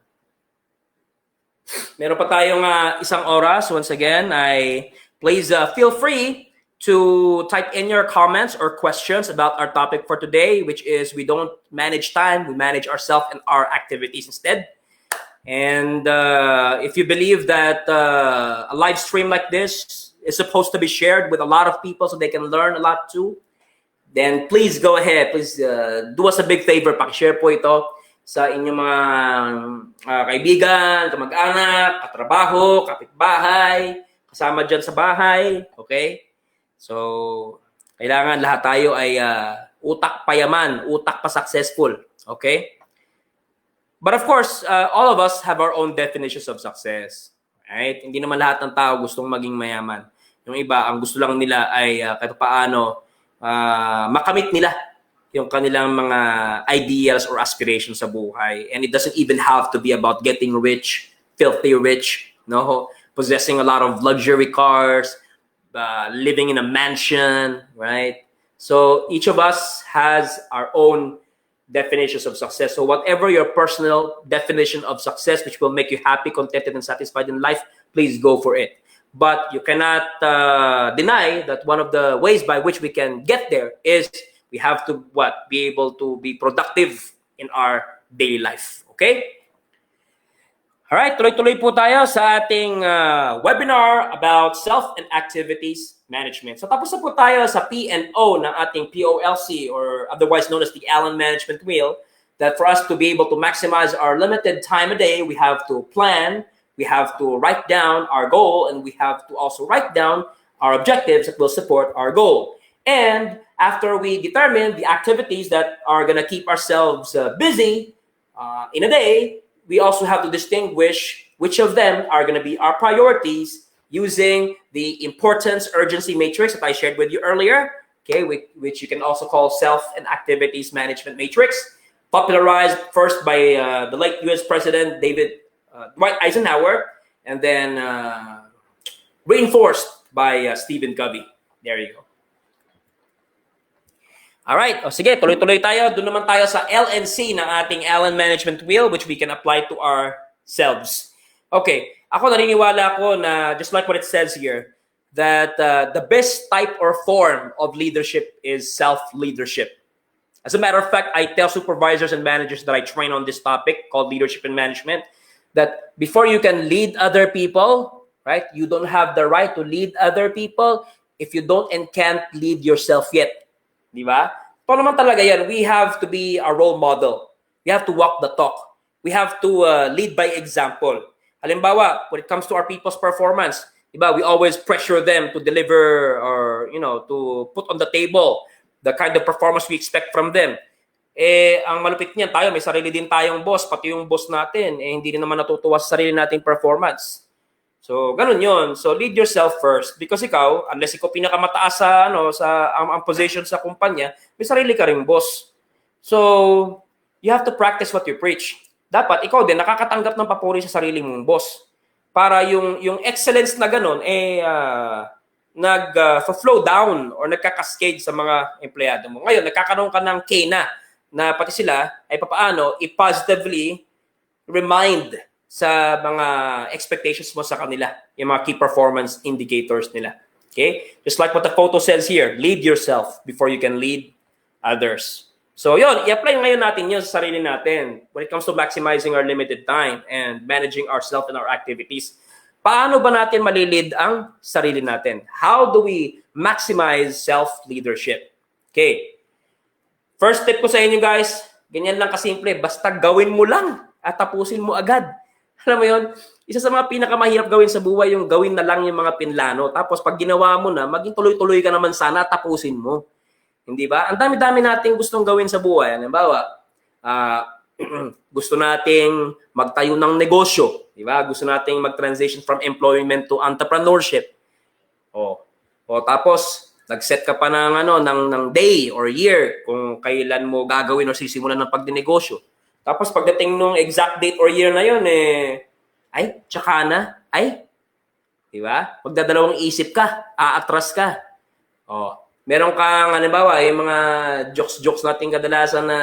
Meron pa tayong 1 oras. Once again, please feel free to type in your comments or questions about our topic for today, which is we don't manage time, we manage ourselves and our activities instead. And if you believe that a live stream like this is supposed to be shared with a lot of people so they can learn a lot too, then please go ahead. Please do us a big favor. Paki-share po ito sa inyong mga kaibigan, kamag-anak, katrabaho, kapitbahay, kasama dyan sa bahay. Okay? So, kailangan lahat tayo ay utak payaman, utak pa successful. Okay? But of course, all of us have our own definitions of success. Right? Hindi naman lahat ng tao gustong maging mayaman. Yung iba, ang gusto lang nila ay kahit paano makamit nila yung kanilang mga ideals or aspirations sa buhay. And it doesn't even have to be about getting rich, filthy rich, no? Possessing a lot of luxury cars, living in a mansion, right? So each of us has our own definitions of success. So whatever your personal definition of success, which will make you happy, contented, and satisfied in life, please go for it. But you cannot deny that one of the ways by which we can get there is we have to be able to be productive in our daily life. Okay? Alright, tuloy-tuloy po tayo sa ating webinar about self and activities management. So tapos na po tayo sa P&O ng ating POLC, or otherwise known as the Allen Management Wheel, that for us to be able to maximize our limited time a day, we have to plan, we have to write down our goal, and we have to also write down our objectives that will support our goal. And after we determine the activities that are going to keep ourselves busy in a day, we also have to distinguish which of them are going to be our priorities using the importance urgency matrix that I shared with you earlier, okay, which you can also call self and activities management matrix, popularized first by the late U.S. President Dwight Eisenhower, and then reinforced by Stephen Covey. There you go. Alright, sige, tuloy-tuloy tayo. Doon naman tayo sa LNC ng ating Allen Management Wheel, which we can apply to ourselves. Okay, ako naniniwala ako na, just like what it says here, that the best type or form of leadership is self-leadership. As a matter of fact, I tell supervisors and managers that I train on this topic called leadership and management, that before you can lead other people, right, you don't have the right to lead other people if you don't and can't lead yourself yet. Di ba? Ito naman talaga yan. We have to be a role model. We have to walk the talk. We have to lead by example. Halimbawa, when it comes to our people's performance, di ba, we always pressure them to deliver or, to put on the table the kind of performance we expect from them. Ang malupit niyan, tayo, may sarili din tayong boss, pati yung boss natin, hindi rin naman natutuwa sa sarili nating performance. So, ganun yun. So, lead yourself first. Because ikaw, unless ikaw pinakamataas sa ang position sa kumpanya, may sarili ka ring boss. So, you have to practice what you preach. Dapat, ikaw din, nakakatanggap ng papuri sa sarili mong boss. Para yung excellence na ganun, nag-flow down or nagka-cascade sa mga empleyado mo. Ngayon, nagkakaroon ka ng na pati sila ay papaano i-positively remind sa mga expectations mo sa kanila, yung mga key performance indicators nila. Okay? Just like what the photo says here, lead yourself before you can lead others. So yun, i-apply ngayon natin yun sa sarili natin when it comes to maximizing our limited time and managing ourselves and our activities. Paano ba natin malilid ang sarili natin? How do we maximize self-leadership? Okay. First tip ko sa inyo guys, ganyan lang kasimple, basta gawin mo lang at tapusin mo agad. Alam mo yun, isa sa mga pinakamahirap gawin sa buhay yung gawin na lang yung mga pinlano. Tapos pag ginawa mo na, maging tuloy-tuloy ka naman sana, tapusin mo. Hindi ba? Ang dami-dami nating gustong gawin sa buhay. Halimbawa, gusto nating magtayo ng negosyo. Di ba? Gusto nating mag-transition from employment to entrepreneurship. Tapos, nag-set ka pa ng day or year kung kailan mo gagawin o sisimulan ng pagdinegosyo. Tapos pagdating nung exact date or year na yun, tsaka na, di ba? Magdadalawang isip ka, aatras ka. Meron kang, halimbawa, yung mga jokes natin kadalasan na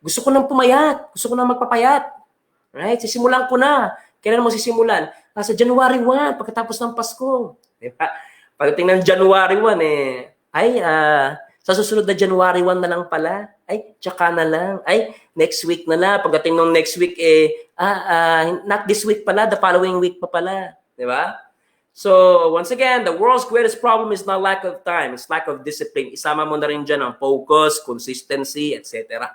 gusto ko nang pumayat, gusto ko nang magpapayat. Right? Sisimulan ko na. Kailan mo sisimulan? Sa January 1, pagkatapos ng Pasko. Di ba? Pagdating ng January 1, Sa susunod na January 1 na lang pala. Ay, tsaka na lang. Ay, next week na lang. Pagdating ng next week, not this week pala, the following week pa pala. Di ba? So, once again, the world's greatest problem is not lack of time. It's lack of discipline. Isama mo na rin dyan ang focus, consistency, etc.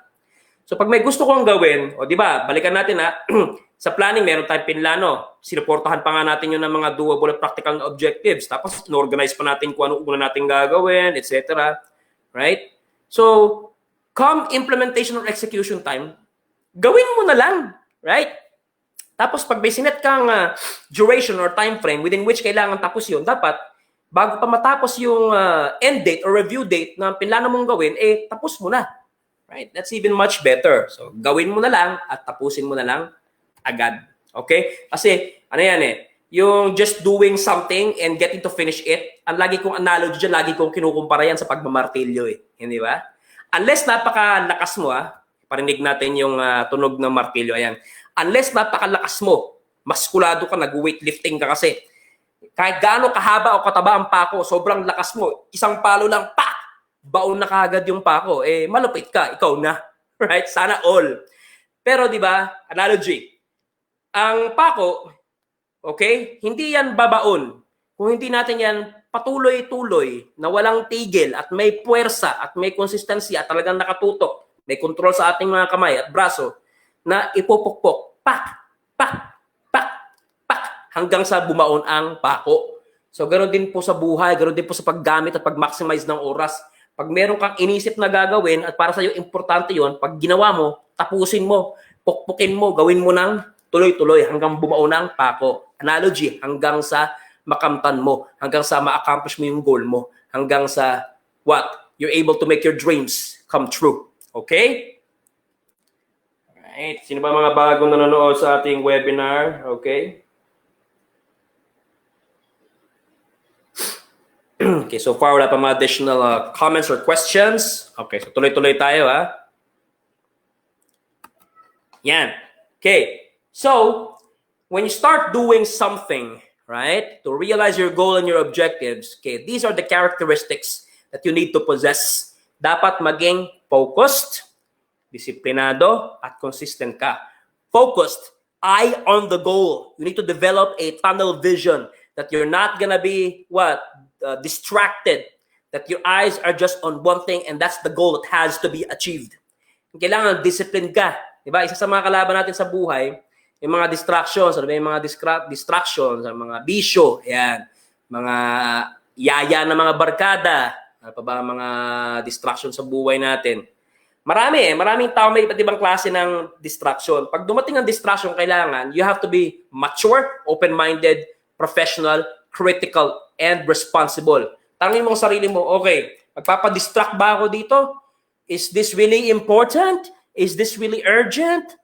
So, pag may gusto kong gawin, o di ba, balikan natin ha, sa planning, meron tayong pinlano. Sinuportahan pa nga natin yun ng mga doable at practical na objectives. Tapos, organize pa natin kung ano una natin gagawin, etc. Right? So, come implementation or execution time, gawin mo na lang. Right? Tapos pag may sinet kang duration or time frame within which kailangan tapos yun, dapat bago pa matapos yung end date or review date na pinlano mong gawin, tapos mo na. Right? That's even much better. So, gawin mo na lang at tapusin mo na lang agad. Okay? Kasi, ano yan yung just doing something and getting to finish it, ang lagi kong analogy dyan, lagi kong kinukumpara yan sa pagmamartilyo Hindi ba? Unless napakalakas mo parinig natin yung tunog ng martilyo. Ayan. Unless napakalakas mo, maskulado ka, nag-weightlifting ka kasi. Kahit gaano kahaba o kataba ang pako, sobrang lakas mo, isang palo lang, pak! Baon na kaagad yung pako. Malupit ka, ikaw na. Right? Sana all. Pero di ba, analogy, ang pako, okay, hindi yan babaon. Kung hindi natin yan patuloy-tuloy na walang tigil at may puwersa at may consistency at talagang nakatutok, may control sa ating mga kamay at braso, na ipupukpok, pak, pak, pak, pak, hanggang sa bumaon ang pako. So, ganoon din po sa buhay, ganoon din po sa paggamit at pag-maximize ng oras. Pag meron kang inisip na gagawin at para sa iyo importante yon, pag ginawa mo, tapusin mo, pukpukin mo, gawin mo ng tuloy-tuloy hanggang bumaon ang pako. Analogy, hanggang sa makamtan mo, hanggang sa ma-accomplish mo yung goal mo, hanggang sa what? You're able to make your dreams come true. Okay? Alright. Sino ba mga bagong nanonood sa ating webinar? Okay. Okay, so far wala pa mga additional comments or questions. Okay, so tuloy-tuloy tayo Yan. Okay. So, when you start doing something, right, to realize your goal and your objectives, okay, these are the characteristics that you need to possess. Dapat maging focused, disiplinado, at consistent ka. Focused, eye on the goal. You need to develop a tunnel vision that you're not gonna be, distracted. That your eyes are just on one thing and that's the goal that has to be achieved. Kailangan discipline ka. Diba? Isa sa mga kalaban natin sa buhay, yung mga distractions, yung mga distractions, mga bisyo, yan. Mga yaya na mga barkada, ano pa ba mga distractions sa buhay natin. Maraming tao may iba't ibang klase ng distraction. Pag dumating ang distraction, kailangan, you have to be mature, open-minded, professional, critical, and responsible. Tanungin mo ang sarili mo, okay, magpapadistract ba ako dito? Is this really important? Is this really urgent?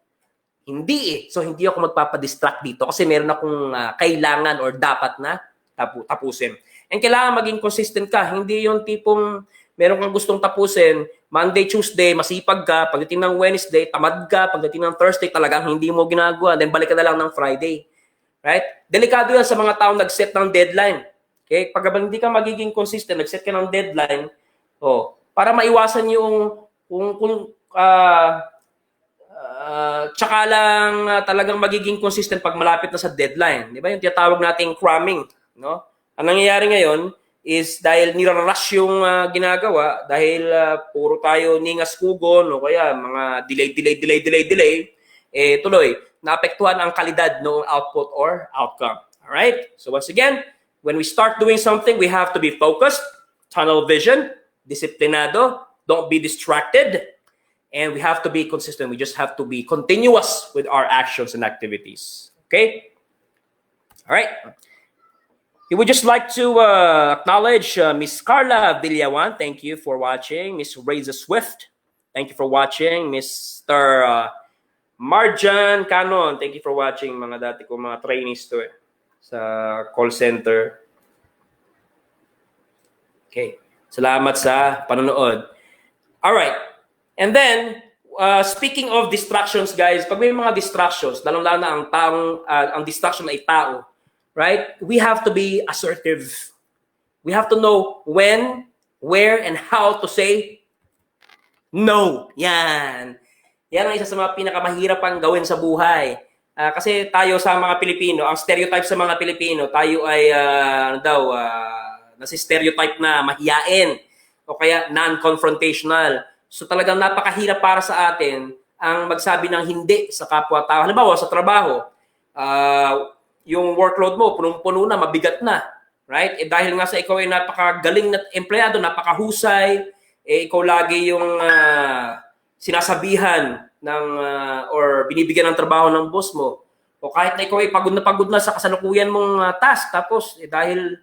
Hindi So, hindi ako magpapadistract dito kasi meron akong kailangan or dapat na tapusin. And kailangan maging consistent ka. Hindi yung tipong meron kang gustong tapusin, Monday, Tuesday, masipag ka, pagdating ng Wednesday, tamad ka, pagdating ng Thursday, talagang hindi mo ginagawa, then balik ka na lang ng Friday. Right? Delikado yan sa mga taong nag-set ng deadline. Okay? Pag hindi ka magiging consistent, nag-set ka ng deadline, para maiwasan yung tsaka lang talagang magiging consistent pag malapit na sa deadline. Di ba? Yung tinatawag nating cramming. No? Ang nangyayari ngayon is dahil nirarush yung ginagawa, dahil puro tayo ningas kugon o kaya mga delay, tuloy, naapektuhan ang kalidad ng output or outcome. Alright? So once again, when we start doing something, we have to be focused, tunnel vision, disiplinado, don't be distracted, and we have to be consistent. We just have to be continuous with our actions and activities. Okay? All right. We would just like to acknowledge Miss Carla Villawan. Thank you for watching. Miss Reza Swift. Thank you for watching. Mr. Marjan Canon. Thank you for watching. Mga dati ko mga trainees to sa call center. Okay. Salamat sa panonood. All right. And then, speaking of distractions, guys, pag may mga distractions, lalong-lalo na ang distraction ay tao, right? We have to be assertive. We have to know when where, and how to say no. Yan. Yan ang isa sa mga pinakamahirap ang gawin sa buhay. Kasi tayo sa mga Pilipino, ang stereotype sa mga Pilipino, tayo ay nasi stereotype na mahiyain o kaya non-confrontational. So talagang napakahirap para sa atin ang magsabi ng hindi sa kapwa-tao. Halimbawa, sa trabaho, yung workload mo, punong-puno na, mabigat na. Right? Dahil nga sa ikaw ay napakagaling na empleyado, napakahusay, ikaw lagi yung sinasabihan ng or binibigyan ng trabaho ng boss mo. O kahit na ikaw ay pagod na sa kasalukuyan mong task, tapos dahil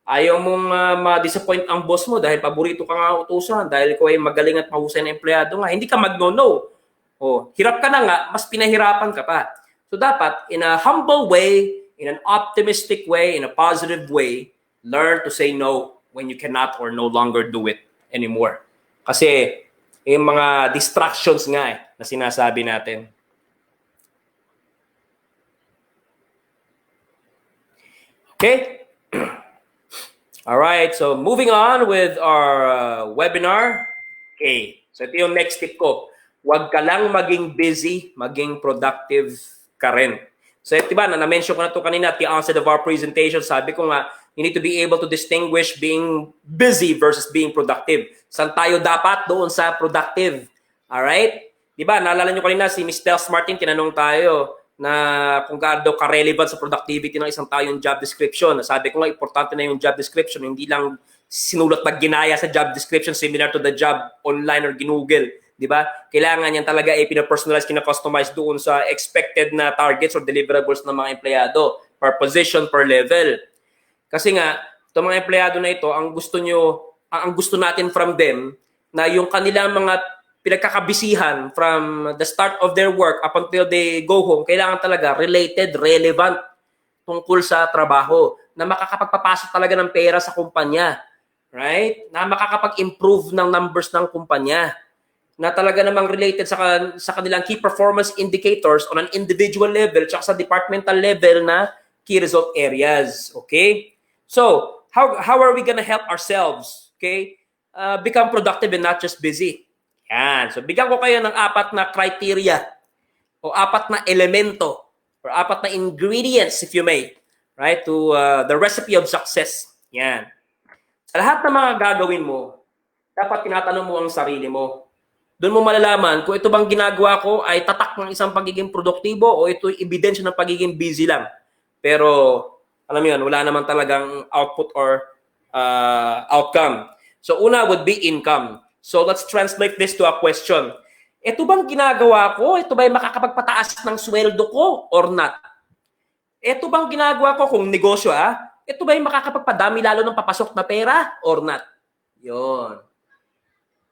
ayaw mong ma-disappoint ang boss mo dahil paborito ka nga utusan, dahil ikaw ay magaling at mahusay na empleyado nga, hindi ka mag-no-no. O, hirap ka na nga, mas pinahirapan ka pa. So dapat, in a humble way, in an optimistic way, in a positive way, learn to say no when you cannot or no longer do it anymore. Kasi yung mga distractions nga na sinasabi natin. Okay? All right, so moving on with our webinar. Okay, so ito yung next tip ko. Huwag ka lang maging busy, maging productive ka rin. So diba, na-mention ko na ito kanina at the onset of our presentation, sabi ko nga, you need to be able to distinguish being busy versus being productive. Saan tayo dapat? Doon sa productive. Alright? Diba, naalala nyo kanina si Ms. Dels Martin, tinanong tayo na kung gaano daw ka-relevant sa productivity ng isang tao yung job description. Sabi ko nga, importante na yung job description. Hindi lang sinulat na ginaya sa job description similar to the job online or ginugel. Diba? Kailangan yan talaga ay pinapersonalize, kina-customize doon sa expected na targets or deliverables ng mga empleyado per position, per level. Kasi nga, itong mga empleyado na ito, ang gusto natin from them, na yung kanilang mga pinagkakabisihan from the start of their work up until they go home, kailangan talaga related, relevant tungkol sa trabaho, na makakapagpapasok talaga ng pera sa kumpanya, right? Na makakapag-improve ng numbers ng kumpanya, na talaga namang related sa kanilang key performance indicators on an individual level tsaka sa departmental level na key result areas, okay? So, how are we gonna help ourselves, okay, become productive and not just busy? Yan. So, bigyan ko kayo ng 4 na criteria o 4 na elemento or 4 na ingredients, if you may, right, to the recipe of success. Yan. Sa lahat ng mga gagawin mo, dapat tinatanong mo ang sarili mo. Doon mo malalaman kung ito bang ginagawa ko ay tatak ng isang pagiging produktibo o ito ay ebidensya ng pagiging busy lang. Pero, alam mo yun, wala naman talagang output or outcome. So, una would be income. So, let's translate this to a question. Ito bang ginagawa ko? Ito ba ay makakapagpataas ng sweldo ko or not? Ito bang ginagawa ko kung negosyo, ito ba ay makakapagpadami lalo ng papasok na pera or not? Yun.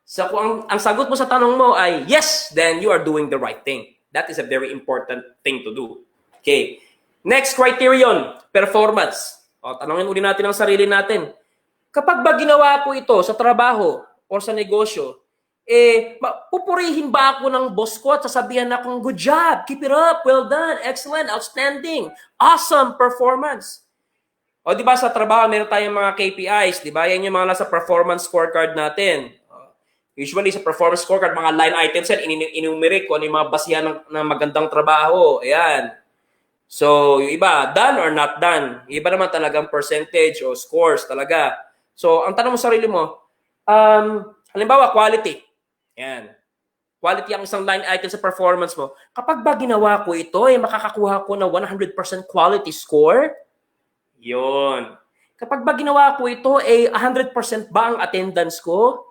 So, kung ang sagot mo sa tanong mo ay yes, then you are doing the right thing. That is a very important thing to do. Okay. Next criterion, performance. O, tanongin uli natin ang sarili natin. Kapag ba ginawa ko ito sa trabaho o sa negosyo, pupurihin ba ako ng boss ko at sasabihan akong, good job, keep it up, well done, excellent, outstanding, awesome performance. O, di ba sa trabaho, meron tayong mga KPIs, di ba? Yan yung mga nasa performance scorecard natin. Usually sa performance scorecard, mga line items yan, inumerate ko ano yung mga basihan ng magandang trabaho. Ayan. So, yung iba, done or not done. Yung iba naman talagang percentage o scores talaga. So, ang tanong mo sa sarili mo, halimbawa, quality. Ayan. Quality ang isang line item sa performance mo. Kapag ba ginawa ko ito, makakakuha ko ng 100% quality score? Yun. Kapag ba ginawa ko ito, 100% ba ang attendance ko?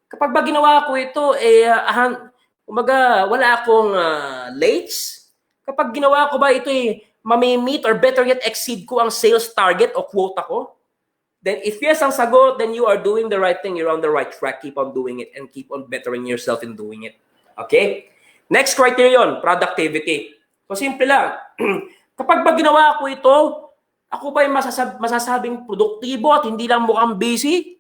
Kapag ba ginawa ko ito, wala akong lates? Kapag ginawa ko ba ito, mamimit or better yet, exceed ko ang sales target o quota ko? Then if yes ang sagot, then you are doing the right thing. You're on the right track. Keep on doing it and keep on bettering yourself in doing it. Okay? Next criterion, productivity. So simple lang. Kapag ba ginawa ko ito, ako ba masasabing produktibo at hindi lang mukhang busy?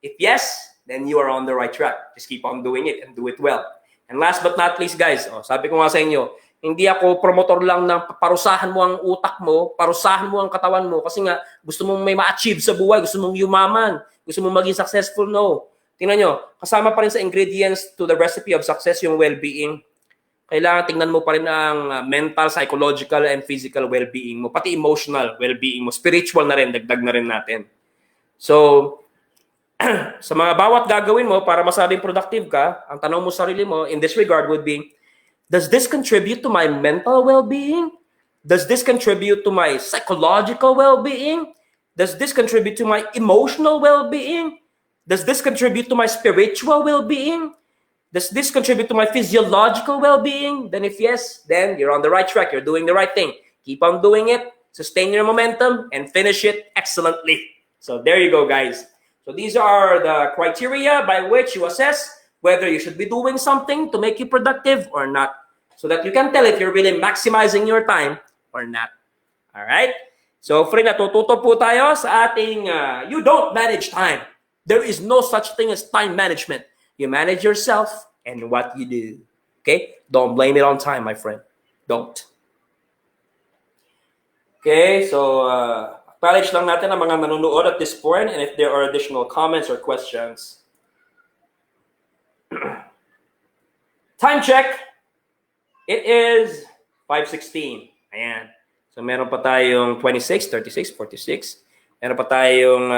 If yes, then you are on the right track. Just keep on doing it and do it well. And last but not least, guys, sabi ko nga sa inyo, hindi ako promotor lang ng parusahan mo ang utak mo, parusahan mo ang katawan mo kasi nga gusto mong may ma-achieve sa buhay, gusto mong yumaman, Gusto mo maging successful? No. Tingnan nyo, kasama pa rin sa ingredients to the recipe of success yung well-being. Kailangan tingnan mo pa rin ang mental, psychological, and physical well-being mo. Pati emotional well-being mo. Spiritual na rin, dagdag na rin natin. So, sa mga bawat gagawin mo para masabing productive ka, ang tanong mo sa sarili mo in this regard would be, does this contribute to my mental well-being? Does this contribute to my psychological well-being? Does this contribute to my emotional well-being? Does this contribute to my spiritual well-being? Does this contribute to my physiological well-being? Then if yes, then you're on the right track. You're doing the right thing. Keep on doing it. Sustain your momentum and finish it excellently. So there you go, guys. So these are the criteria by which you assess whether you should be doing something to make you productive or not. So that you can tell if you're really maximizing your time or not. All right? So, friend, natututo po tayo sa ating you don't manage time. There is no such thing as time management. You manage yourself and what you do. Okay? Don't blame it on time, my friend. Don't. Okay, so acknowledge lang natin ang mga nanonood at this point and if there are additional comments or questions. Time check. It is 5:16. Ayan. So meron pa tayong 26, 36, 46. Meron pa tayong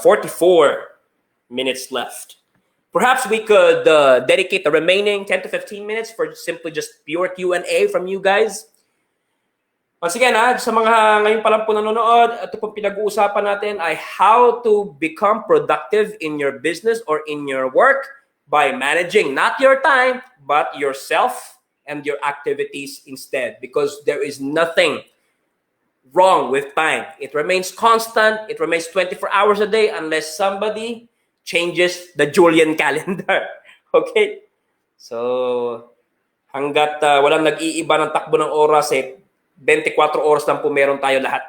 44 minutes left. Perhaps we could dedicate the remaining 10 to 15 minutes for simply just pure Q&A from you guys. Once again, sa mga ngayon pa lang po nanonood, ito pong pinag-uusapan natin ay how to become productive in your business or in your work by managing not your time, but yourself and your activities instead. Because there is nothing wrong with time. It remains constant. It remains 24 hours a day unless somebody changes the Julian calendar. Okay? So, hanggat walang nag-iiba ng takbo ng oras, 24 oras lang po meron tayo lahat.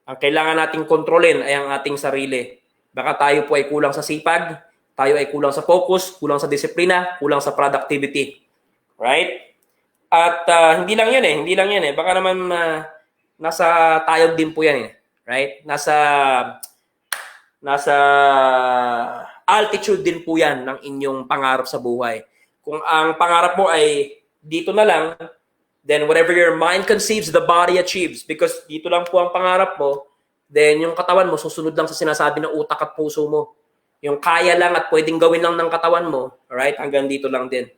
Ang kailangan nating kontrolin ay ang ating sarili. Baka tayo po ay kulang sa sipag, tayo ay kulang sa focus, kulang sa disiplina, kulang sa productivity. Right? At hindi lang yan eh. Baka naman nasa tayo din po yan eh. Right? Nasa altitude din po yan ng inyong pangarap sa buhay. Kung ang pangarap mo ay dito na lang, then whatever your mind conceives, the body achieves. Because dito lang po ang pangarap mo, then yung katawan mo susunod lang sa sinasabi ng utak at puso mo. Yung kaya lang at pwedeng gawin lang ng katawan mo, right? Hanggang dito lang din.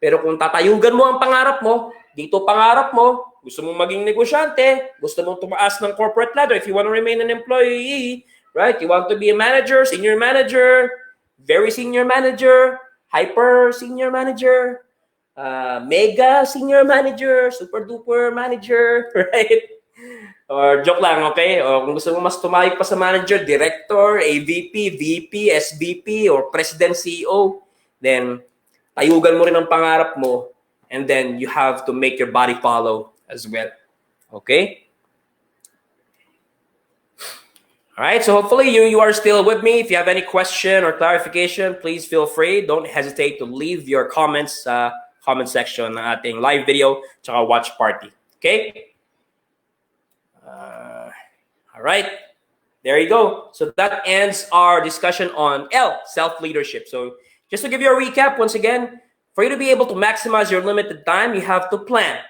Pero kung tatayugan mo ang pangarap mo, dito pangarap mo, gusto mong maging negosyante, gusto mong tumaas ng corporate ladder, if you want to remain an employee, right? You want to be a manager, senior manager, very senior manager, hyper senior manager, mega senior manager, super duper manager, right? Or joke lang, okay? O kung gusto mo mas tumayog pa sa manager, director, AVP, VP, SVP, or president, CEO, then tayugan mo rin ang pangarap mo and then you have to make your body follow as well. Okay? All right, so hopefully you are still with me. If you have any question or clarification, please feel free. Don't hesitate to leave your comments sa comment section ng ating live video tsaka watch party. Okay? All right. There you go. So that ends our discussion on L, self-leadership. So just to give you a recap, once again, for you to be able to maximize your limited time, you have to plan.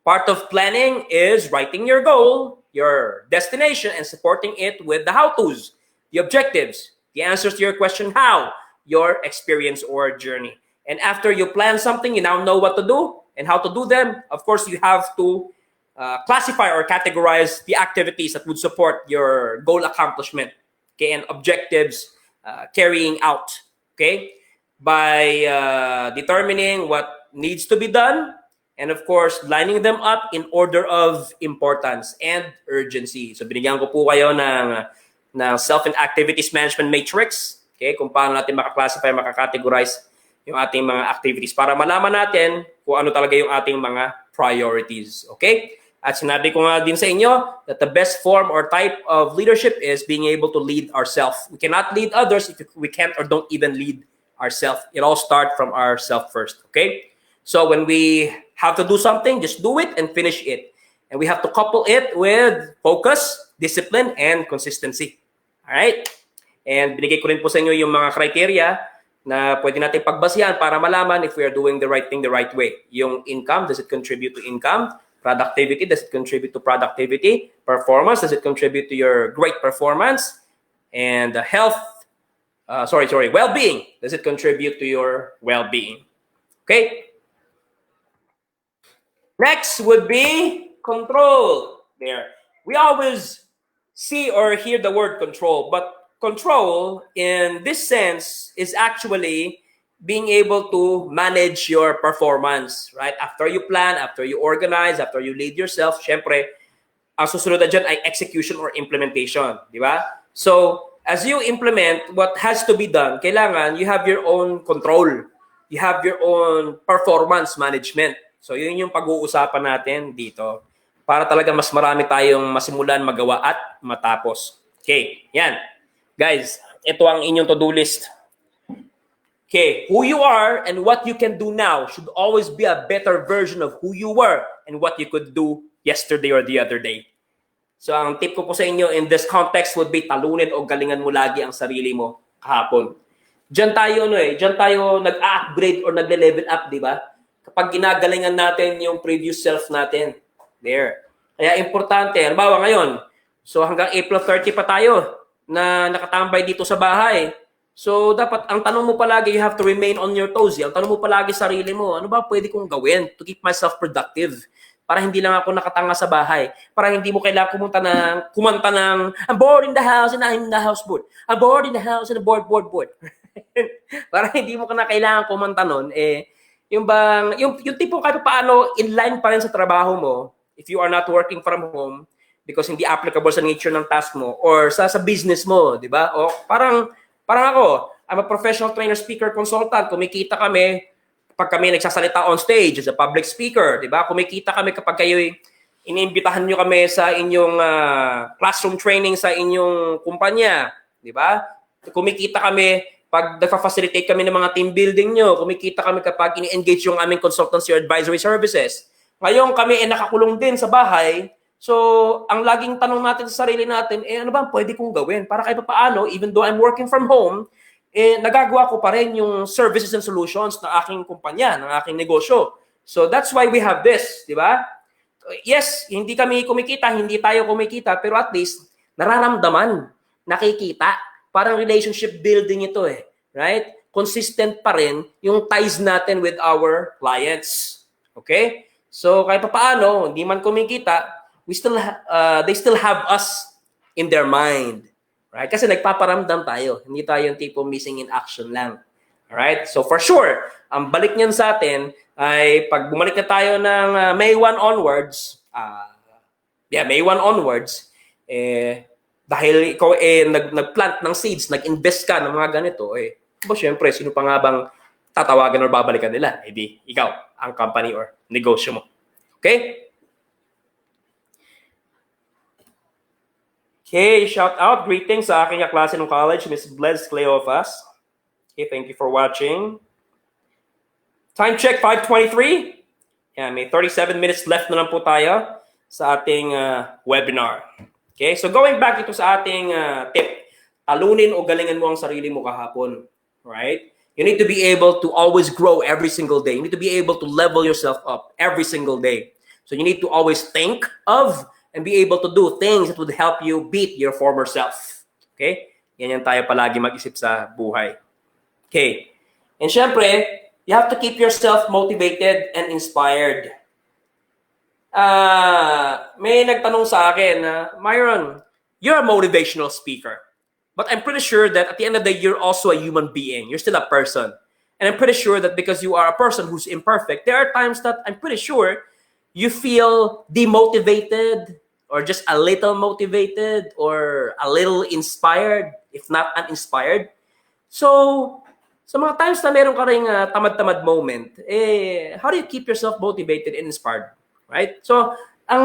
Part of planning is writing your goal, your destination, and supporting it with the how-tos, the objectives, the answers to your question, how, your experience or journey. And after you plan something, you now know what to do and how to do them. Of course, you have to classify or categorize the activities that would support your goal accomplishment, okay, and objectives carrying out, okay, by determining what needs to be done, and of course, lining them up in order of importance and urgency. So, binigyan ko po kayo ng self and activities management matrix, okay, kung paano natin maka-classify, maka-categorize yung ating mga activities para malaman natin kung ano talaga yung ating mga priorities, okay? At sinabi ko nga din sa inyo that the best form or type of leadership is being able to lead ourselves. We cannot lead others if we can't or don't even lead ourselves. It all starts from ourselves first, okay? So when we have to do something, just do it and finish it. And we have to couple it with focus, discipline, and consistency. All right? And binigay ko rin po sa inyo yung mga criteria na pwede natin pagbasihan para malaman if we are doing the right thing the right way. Yung income, does it contribute to income? Productivity, does it contribute to productivity? Performance, does it contribute to your great performance? And health, well-being, does it contribute to your well-being? Okay? Next would be control. There. We always see or hear the word control, but control in this sense is actually being able to manage your performance, right? After you plan, after you organize, after you lead yourself, syempre, ang susunod na dyan ay execution or implementation, di ba? So, as you implement what has to be done, kailangan you have your own control. You have your own performance management. So, yun yung pag-uusapan natin dito para talaga mas marami tayong masimulan, magawa at matapos. Okay, yan. Guys, ito ang inyong to-do list. Okay, who you are and what you can do now should always be a better version of who you were and what you could do yesterday or the other day. So, ang tip ko po sa inyo in this context would be talunin o galingan mo lagi ang sarili mo kahapon. Diyan tayo nag-upgrade or nagle-level up, di ba? Kapag ginagalingan natin yung previous self natin. There. Kaya importante, halimbawa ngayon, so hanggang April 30 pa tayo na nakatambay dito sa bahay. So, dapat, ang tanong mo palagi, you have to remain on your toes. Ang tanong mo palagi sarili mo, ano ba pwede kong gawin to keep myself productive? Para hindi lang ako nakatanga sa bahay. Para hindi mo kailangan kumanta ng, I'm bored in the house and I'm in the house bored. I'm bored in the house and I'm bored. Para hindi mo na kailangan kumanta nun, yung tipong kahit paano in line pa rin sa trabaho mo, if you are not working from home, because hindi applicable sa nature ng task mo, or sa business mo, di ba? O parang ako, I'm a professional trainer, speaker, consultant. Kumikita kami kapag kami nagsasalita on stage as a public speaker, di ba? Kumikita kami kapag kayo iniimbitahan nyo kami sa inyong classroom training sa inyong kumpanya, di ba? Kumikita kami pag nagfa-facilitate kami ng mga team building nyo. Kumikita kami kapag ini-engage yung aming consultancy or advisory services. Ngayon kami nakakulong din sa bahay. So, ang laging tanong natin sa sarili natin, ano ba pwede kong gawin? Para kahit paano, even though I'm working from home, nagagawa ko pa rin yung services and solutions ng aking kumpanya, ng aking negosyo. So, that's why we have this, di ba? Yes, hindi kami kumikita, hindi tayo kumikita, pero at least, nararamdaman, nakikita. Parang relationship building ito right? Consistent pa rin yung ties natin with our clients. Okay? So, kahit paano, hindi man kumikita, they still have us in their mind. Right? Kasi nagpaparamdam tayo. Hindi tayo yung tipo missing in action lang. Alright? So for sure, ang balik niyan sa atin ay pag bumalik na tayo ng May 1 onwards, May 1 onwards, dahil ikaw nagplant ng seeds, nag-invest ka ng mga ganito, syempre, sino pa nga bang tatawagan or babalikan nila? Di ikaw, ang company or negosyo mo. Okay? Okay, shout out, greetings sa aking kaklase ng college, Miss Blez Cleofas. Okay, thank you for watching. Time check, 5:23. Yeah, may 37 minutes left na lang po tayo sa ating webinar. Okay, so going back ito sa ating tip, talunin o galingan mo ang sarili mo kahapon. Right? You need to be able to always grow every single day. You need to be able to level yourself up every single day. So you need to always think of and be able to do things that would help you beat your former self. Okay? Yan tayo palagi mag-isip sa buhay. Okay. And syempre, you have to keep yourself motivated and inspired. May nagtanong sa akin, Myron, you're a motivational speaker. But I'm pretty sure that at the end of the day, you're also a human being. You're still a person. And I'm pretty sure that because you are a person who's imperfect, there are times that I'm pretty sure you feel demotivated, or just a little motivated, or a little inspired, if not uninspired. So, sa mga times na meron ka rin tamad-tamad moment, how do you keep yourself motivated and inspired? Right? So, ang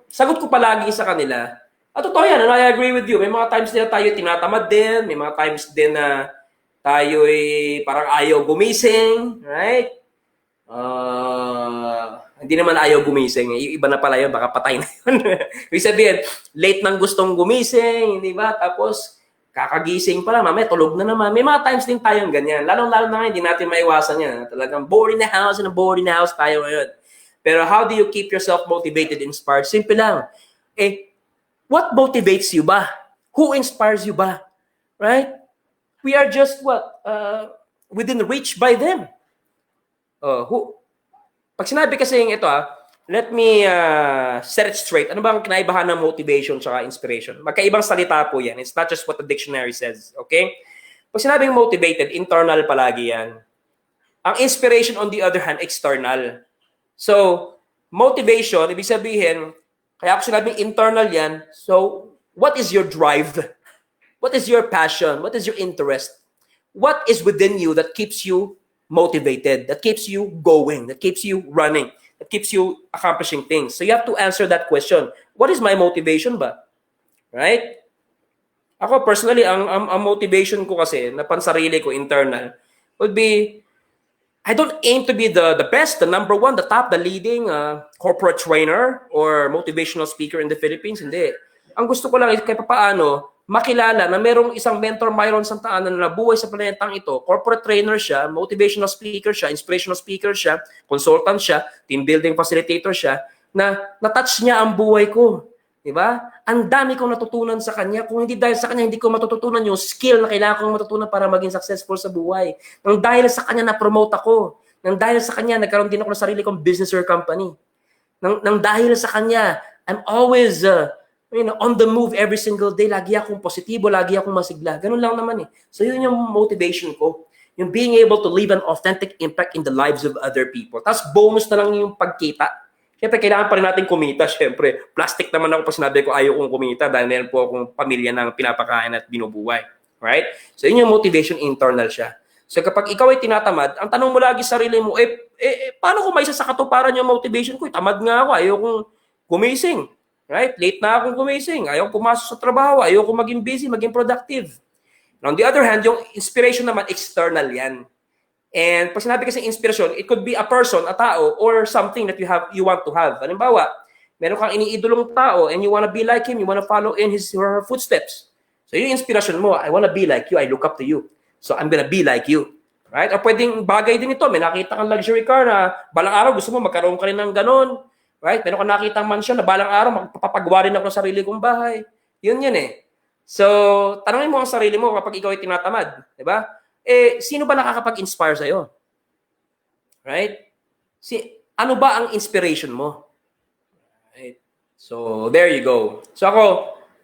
sagot ko palagi sa kanila, totoo yan, and I agree with you. May mga times din na tayo tinatamad din, may mga times din na tayo parang ayaw gumising, right? Hindi naman ayaw gumising. Yung iba na pala yun, baka patay na yun. Ibig sabihin, late nang gustong gumising, di ba? Tapos, Kakagising pa lang, mamaya tulog na naman. May mga times din tayong ganyan. Lalong-lalo na ngayon, hindi natin maiwasan yan. Talagang bored in the house tayo ngayon. Pero how do you keep yourself motivated, inspired? Simple lang. What motivates you ba? Who inspires you ba? Right? We are just within reach by them. Pag sinabi kasi ito let me set it straight. Ano ba ang kinaibahan ng motivation at inspiration? Magkaibang salita po yan. It's not just what the dictionary says. Okay? Pag sinabing motivated, internal palagi yan. Ang inspiration, on the other hand, external. So, motivation, ibig sabihin, kaya ako sinabing internal yan, so, what is your drive? What is your passion? What is your interest? What is within you that keeps you motivated, that keeps you going, that keeps you running, that keeps you accomplishing things? So you have to answer that question. What is my motivation ba? Right? Ako personally, ang motivation ko kasi, na pansarili ko, internal, would be, I don't aim to be the best, the number one, the top, the leading corporate trainer or motivational speaker in the Philippines. Hindi. Ang gusto ko lang is kahit paano, makilala na merong isang mentor Myron Santana na nabuhay sa planetang ito. Corporate trainer siya, motivational speaker siya, inspirational speaker siya, consultant siya, team building facilitator siya, na na-touch niya ang buhay ko. Diba? Ang dami kong natutunan sa kanya. Kung hindi dahil sa kanya, hindi ko matututunan yung skill na kailangan kong matutunan para maging successful sa buhay. Nang dahil sa kanya, na-promote ako. Nang dahil sa kanya, nagkaroon din ako ng sarili kong business or company. Nang dahil sa kanya, I'm always on the move every single day. Lagi akong positibo, lagi akong masigla. Ganun lang naman eh. So yun yung motivation ko. Yung being able to leave an authentic impact in the lives of other people. Tapos bonus na lang yung pagkita. Siyempre, kailangan pa rin natin kumita. Siyempre, plastic naman ako pag sinabi ko ayaw kong kumita dahil meron po akong pamilya ng pinapakain at binubuhay. Right? So yun yung motivation, internal siya. So kapag ikaw ay tinatamad, ang tanong mo lagi sa sarili mo, paano ko maisa sa katuparan yung motivation ko? Tamad nga ako, ayaw kong gumising. Right? Late na akong gumising. Ayaw pumasok sa trabaho. Ayaw kong maging busy, maging productive. And on the other hand, yung inspiration naman, external yan. And pag sinabi kasi inspiration, it could be a person, a tao, or something that you want to have. Halimbawa, meron kang iniidolong tao and you want to be like him, you want to follow in his or her footsteps. So yung inspiration mo, I want to be like you, I look up to you. So I'm gonna be like you. Right? O pwedeng bagay din ito. May nakita kang luxury car na balang araw gusto mo magkaroon ka rin ng ganon. Right? Meron kang nakita mansion na balang araw magpapagawa rin ako ng sarili kong bahay. Yun eh. So, tanongin mo ang sarili mo kapag ikaw ay tinatamad. Diba? Sino ba nakakapag-inspire sa'yo? Right? Ano ba ang inspiration mo? Right? So, there you go. So ako,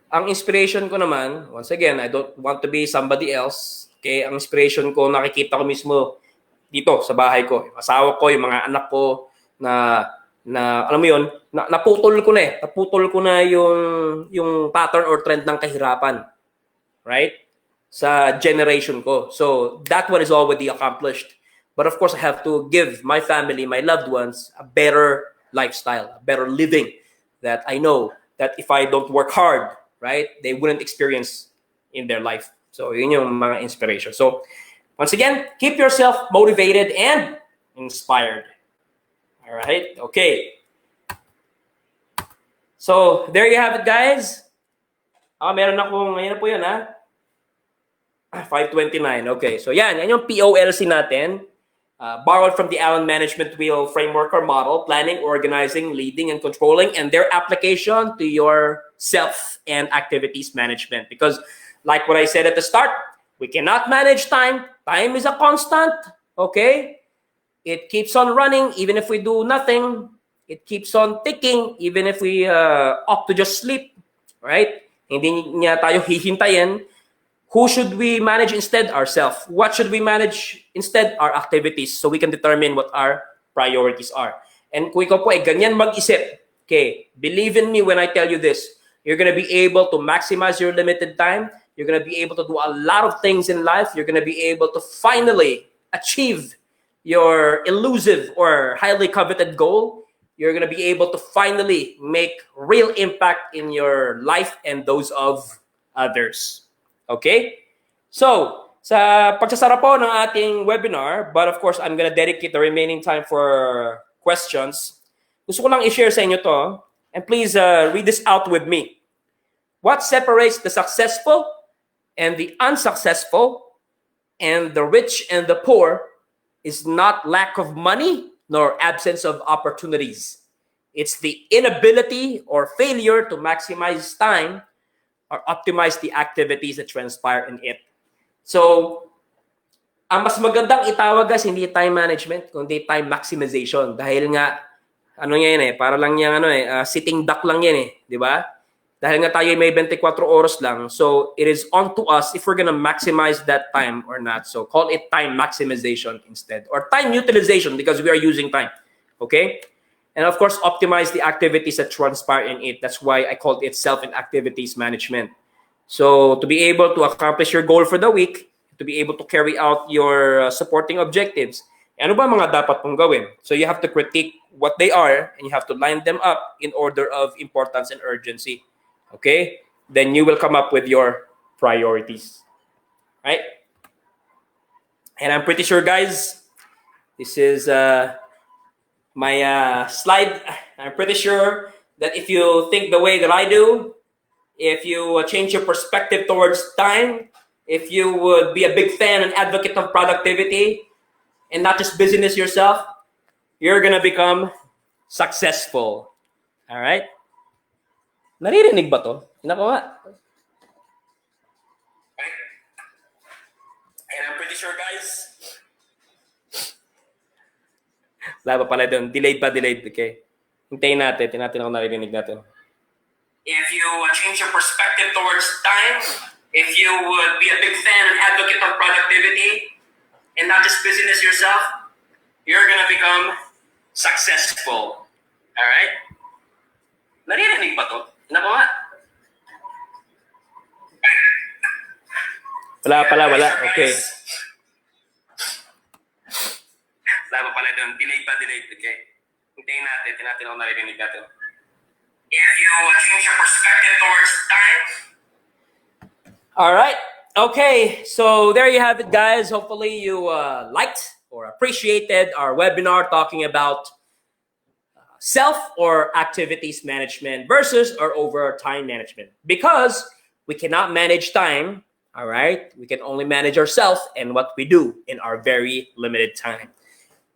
ang inspiration ko naman, once again, I don't want to be somebody else. Okay? Ang inspiration ko, nakikita ko mismo dito sa bahay ko. Yung asawa ko, yung mga anak ko, na alam mo yun, naputol ko na yung pattern or trend ng kahirapan. Right? Sa generation ko. So, that one is already accomplished. But of course, I have to give my family, my loved ones, a better lifestyle, a better living that I know that if I don't work hard, right, they wouldn't experience in their life. So, yun yung mga inspiration. So, once again, keep yourself motivated and inspired. All right? Okay. So, there you have it, guys. Meron akong, ngayon na po yun, 529. Okay. So yan yung POLC natin. Borrowed from the Allen Management Wheel framework or model, planning, organizing, leading, and controlling, and their application to your self and activities management. Because like what I said at the start, we cannot manage time. Time is a constant. Okay? It keeps on running even if we do nothing. It keeps on ticking even if we opt to just sleep. Right? Hindi niya tayo hihintayin. Who should we manage instead? Ourselves. What should we manage instead? Our activities. So we can determine what our priorities are. And kung ikaw po ay ganyan mag-isip, okay, believe in me when I tell you this, you're going to be able to maximize your limited time. You're going to be able to do a lot of things in life. You're going to be able to finally achieve your elusive or highly coveted goal. You're going to be able to finally make real impact in your life and those of others. Okay? So, sa pagsasara po ng ating webinar, but of course, I'm gonna dedicate the remaining time for questions. Gusto ko lang i-share sa inyo to, and please read this out with me. What separates the successful and the unsuccessful, and the rich and the poor is not lack of money nor absence of opportunities. It's the inability or failure to maximize time or optimize the activities that transpire in it. So, ang mas magandang itawag guys, hindi time management, kundi time maximization. Dahil nga, ano yan para lang yung sitting duck lang yan di ba? Dahil nga tayo may 24 oras lang, so it is on to us if we're gonna maximize that time or not. So call it time maximization instead, or time utilization because we are using time, okay? And of course, optimize the activities that transpire in it. That's why I called it self and activities management. So to be able to accomplish your goal for the week, to be able to carry out your supporting objectives, ano ba mga dapat mong gawin? So you have to critique what they are and you have to line them up in order of importance and urgency. Okay? Then you will come up with your priorities. Right? And I'm pretty sure, guys, this is my slide. I'm pretty sure that if you think the way that I do, if you change your perspective towards time, if you would be a big fan and advocate of productivity and not just busyness yourself, you're gonna become successful. All right? Naririnig ba to? Nako nga. And I'm pretty sure, guys. Wala pa pala doon. Delayed pa, delayed. Okay. Hintayin natin. Tinatin ako naririnig natin. If you change your perspective towards time, if you would be a big fan and advocate of productivity and not just busyness yourself, you're gonna become successful. All right? Naririnig ba to? Nako nga. Wala. Okay. Wala pa pala doon. Delayed pa, delayed. Okay. Hintayin natin. Tinatin ako naririnig natin. If you change your perspective towards time. All right. Okay. So there you have it, guys. Hopefully you liked or appreciated our webinar talking about self or activities management versus or over time management. Because we cannot manage time, all right? We can only manage ourselves and what we do in our very limited time.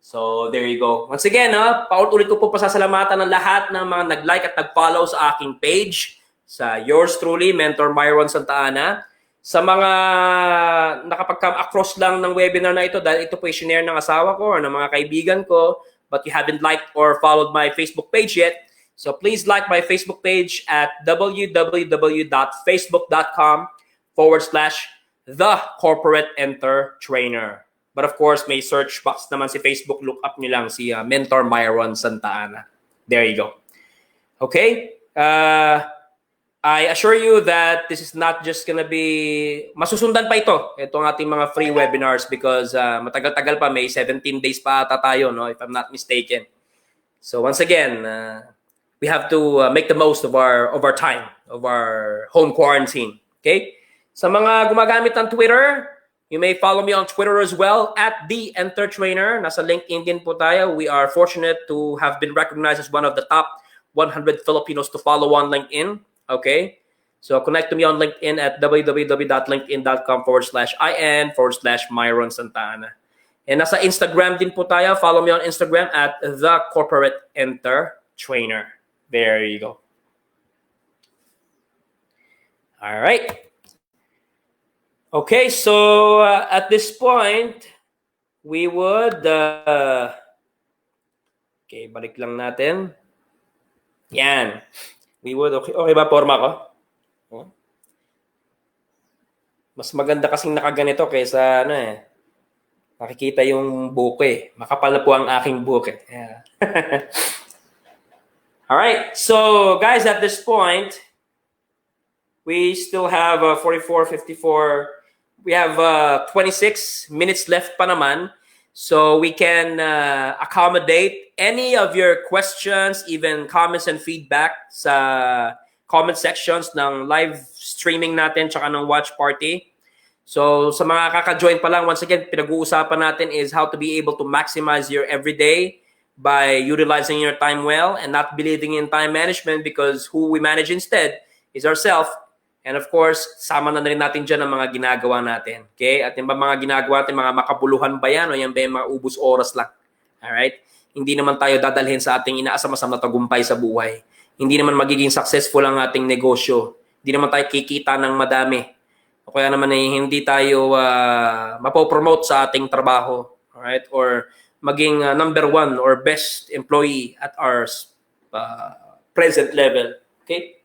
So there you go. Once again, paulit-ulit ko po pasasalamatan ng lahat ng mga nag-like at nag-follow sa aking page, sa yours truly, Mentor Myron Santa Ana. Sa mga nakapag-come across lang ng webinar na ito, dahil ito po i-share ng asawa ko or ng mga kaibigan ko, but you haven't liked or followed my Facebook page yet, so please like my Facebook page at www.facebook.com/TheCorporateEnterTrainer. But of course, may search box naman si Facebook. Look up nyo lang si Mentor Myron Santa Ana. There you go. Okay? I assure you that this is not just gonna be... Masusundan pa ito. Itong ating mga free webinars because matagal-tagal pa. May 17 days pa ata tayo, no? If I'm not mistaken. So once again, we have to make the most of our time, of our home quarantine. Okay? Sa mga gumagamit ng Twitter, you may follow me on Twitter as well at The Entertrainer. Nasa LinkedIn din po tayo. We are fortunate to have been recognized as one of the top 100 Filipinos to follow on LinkedIn. Okay? So connect to me on LinkedIn at www.linkedin.com/IN/Myron Santa Ana. And nasa Instagram din po tayo. Follow me on Instagram at The Corporate Entertrainer. There you go. All right. Okay, so at this point, we would... okay, balik lang natin. Yan. We would... Okay ba, forma ko? Mas maganda kasing nakaganito kaysa nakikita yung buko Makapal na po ang aking buko Yeah. All right, so guys, at this point, we still have 44, 54... We have 26 minutes left pa naman. So we can accommodate any of your questions, even comments and feedback sa comment sections ng live streaming natin tsaka ng watch party. So sa mga kaka-join pa lang, once again, pinag-uusapan natin is how to be able to maximize your everyday by utilizing your time well and not believing in time management because who we manage instead is ourselves. And of course, sama na rin natin dyan ang mga ginagawa natin. Okay? At yung mga ginagawa natin, mga makabuluhan ba yan o yan ba yung mga ubus oras lang? Alright? Hindi naman tayo dadalhin sa ating inaasam-asam na tagumpay sa buhay. Hindi naman magiging successful ang ating negosyo. Hindi naman tayo kikita ng madami. O kaya naman hindi tayo mapopromote sa ating trabaho. Alright? Or maging number one or best employee at our present level. Okay?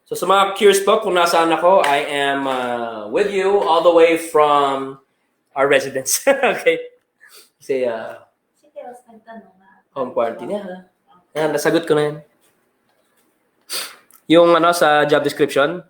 So sa mga curious po kung nasaan ako, I am with you all the way from our residence. Okay? Kasi home quarantine. Yeah, nasagot ko na yan. Yung sa job description.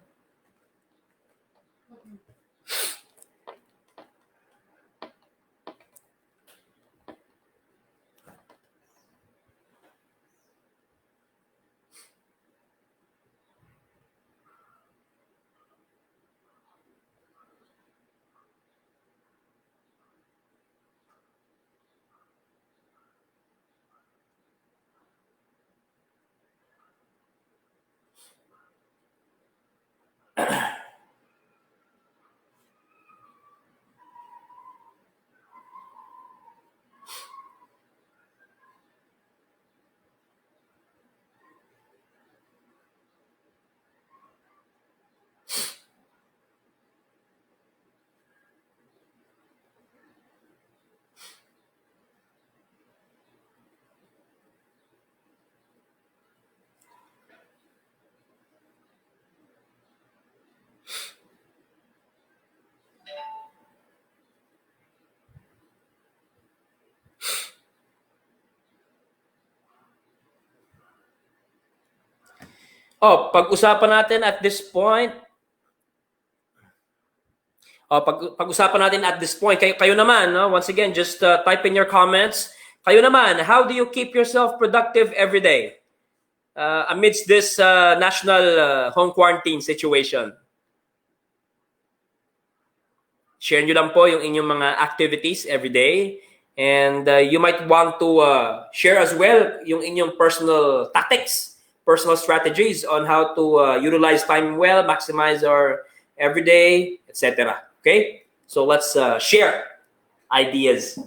Pag-usapan natin at this point. Pag-usapan natin at this point. Kayo naman, no? Once again, just type in your comments. Kayo naman, how do you keep yourself productive every day amidst this national home quarantine situation? Share nyo lang po yung inyong mga activities every day. And you might want to share as well yung inyong personal tactics, personal strategies on how to utilize time well, maximize our everyday, etc. Okay? So let's share ideas.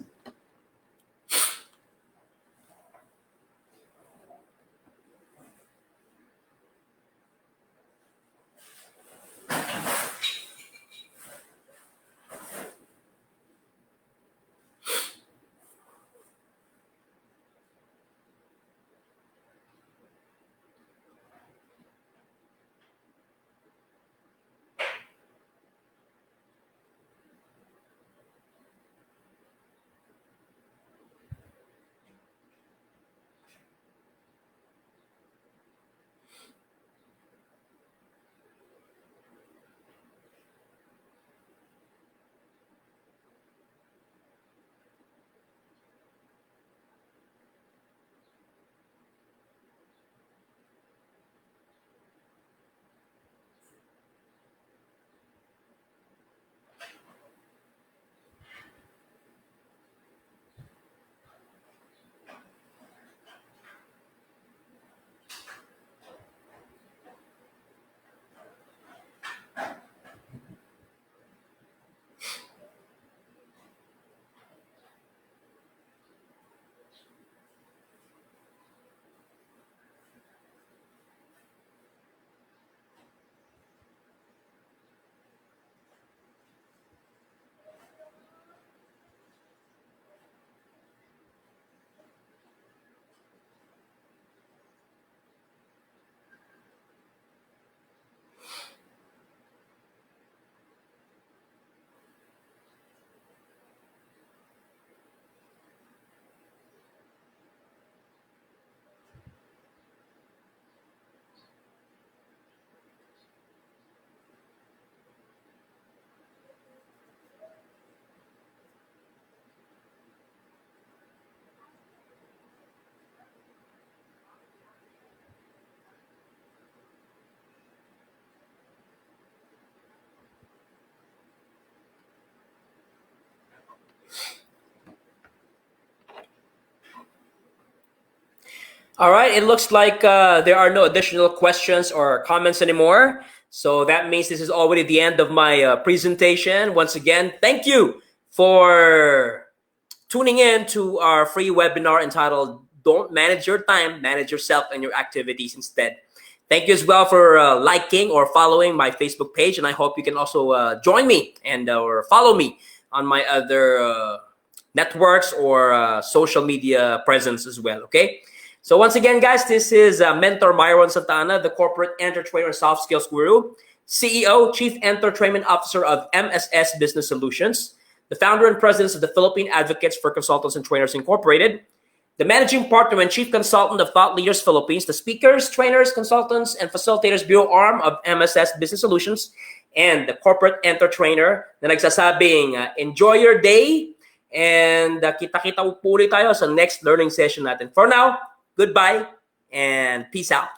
All right, it looks like there are no additional questions or comments anymore. So that means this is already the end of my presentation. Once again, thank you for tuning in to our free webinar entitled Don't Manage Your Time, Manage Yourself and Your Activities Instead. Thank you as well for liking or following my Facebook page, and I hope you can also join me and or follow me on my other networks or social media presence as well, okay? So once again, guys, this is Mentor Myron Santana, the Corporate Entertainer Soft Skills Guru, CEO, Chief Entertainment Officer of MSS Business Solutions, the founder and president of the Philippine Advocates for Consultants and Trainers Incorporated, the managing partner and chief consultant of Thought Leaders Philippines, the speakers, trainers, consultants, and facilitators bureau arm of MSS Business Solutions, and the corporate entertainer na nagsasabing, enjoy your day, and kita-kita po ulit tayo sa next learning session natin. For now, goodbye and peace out.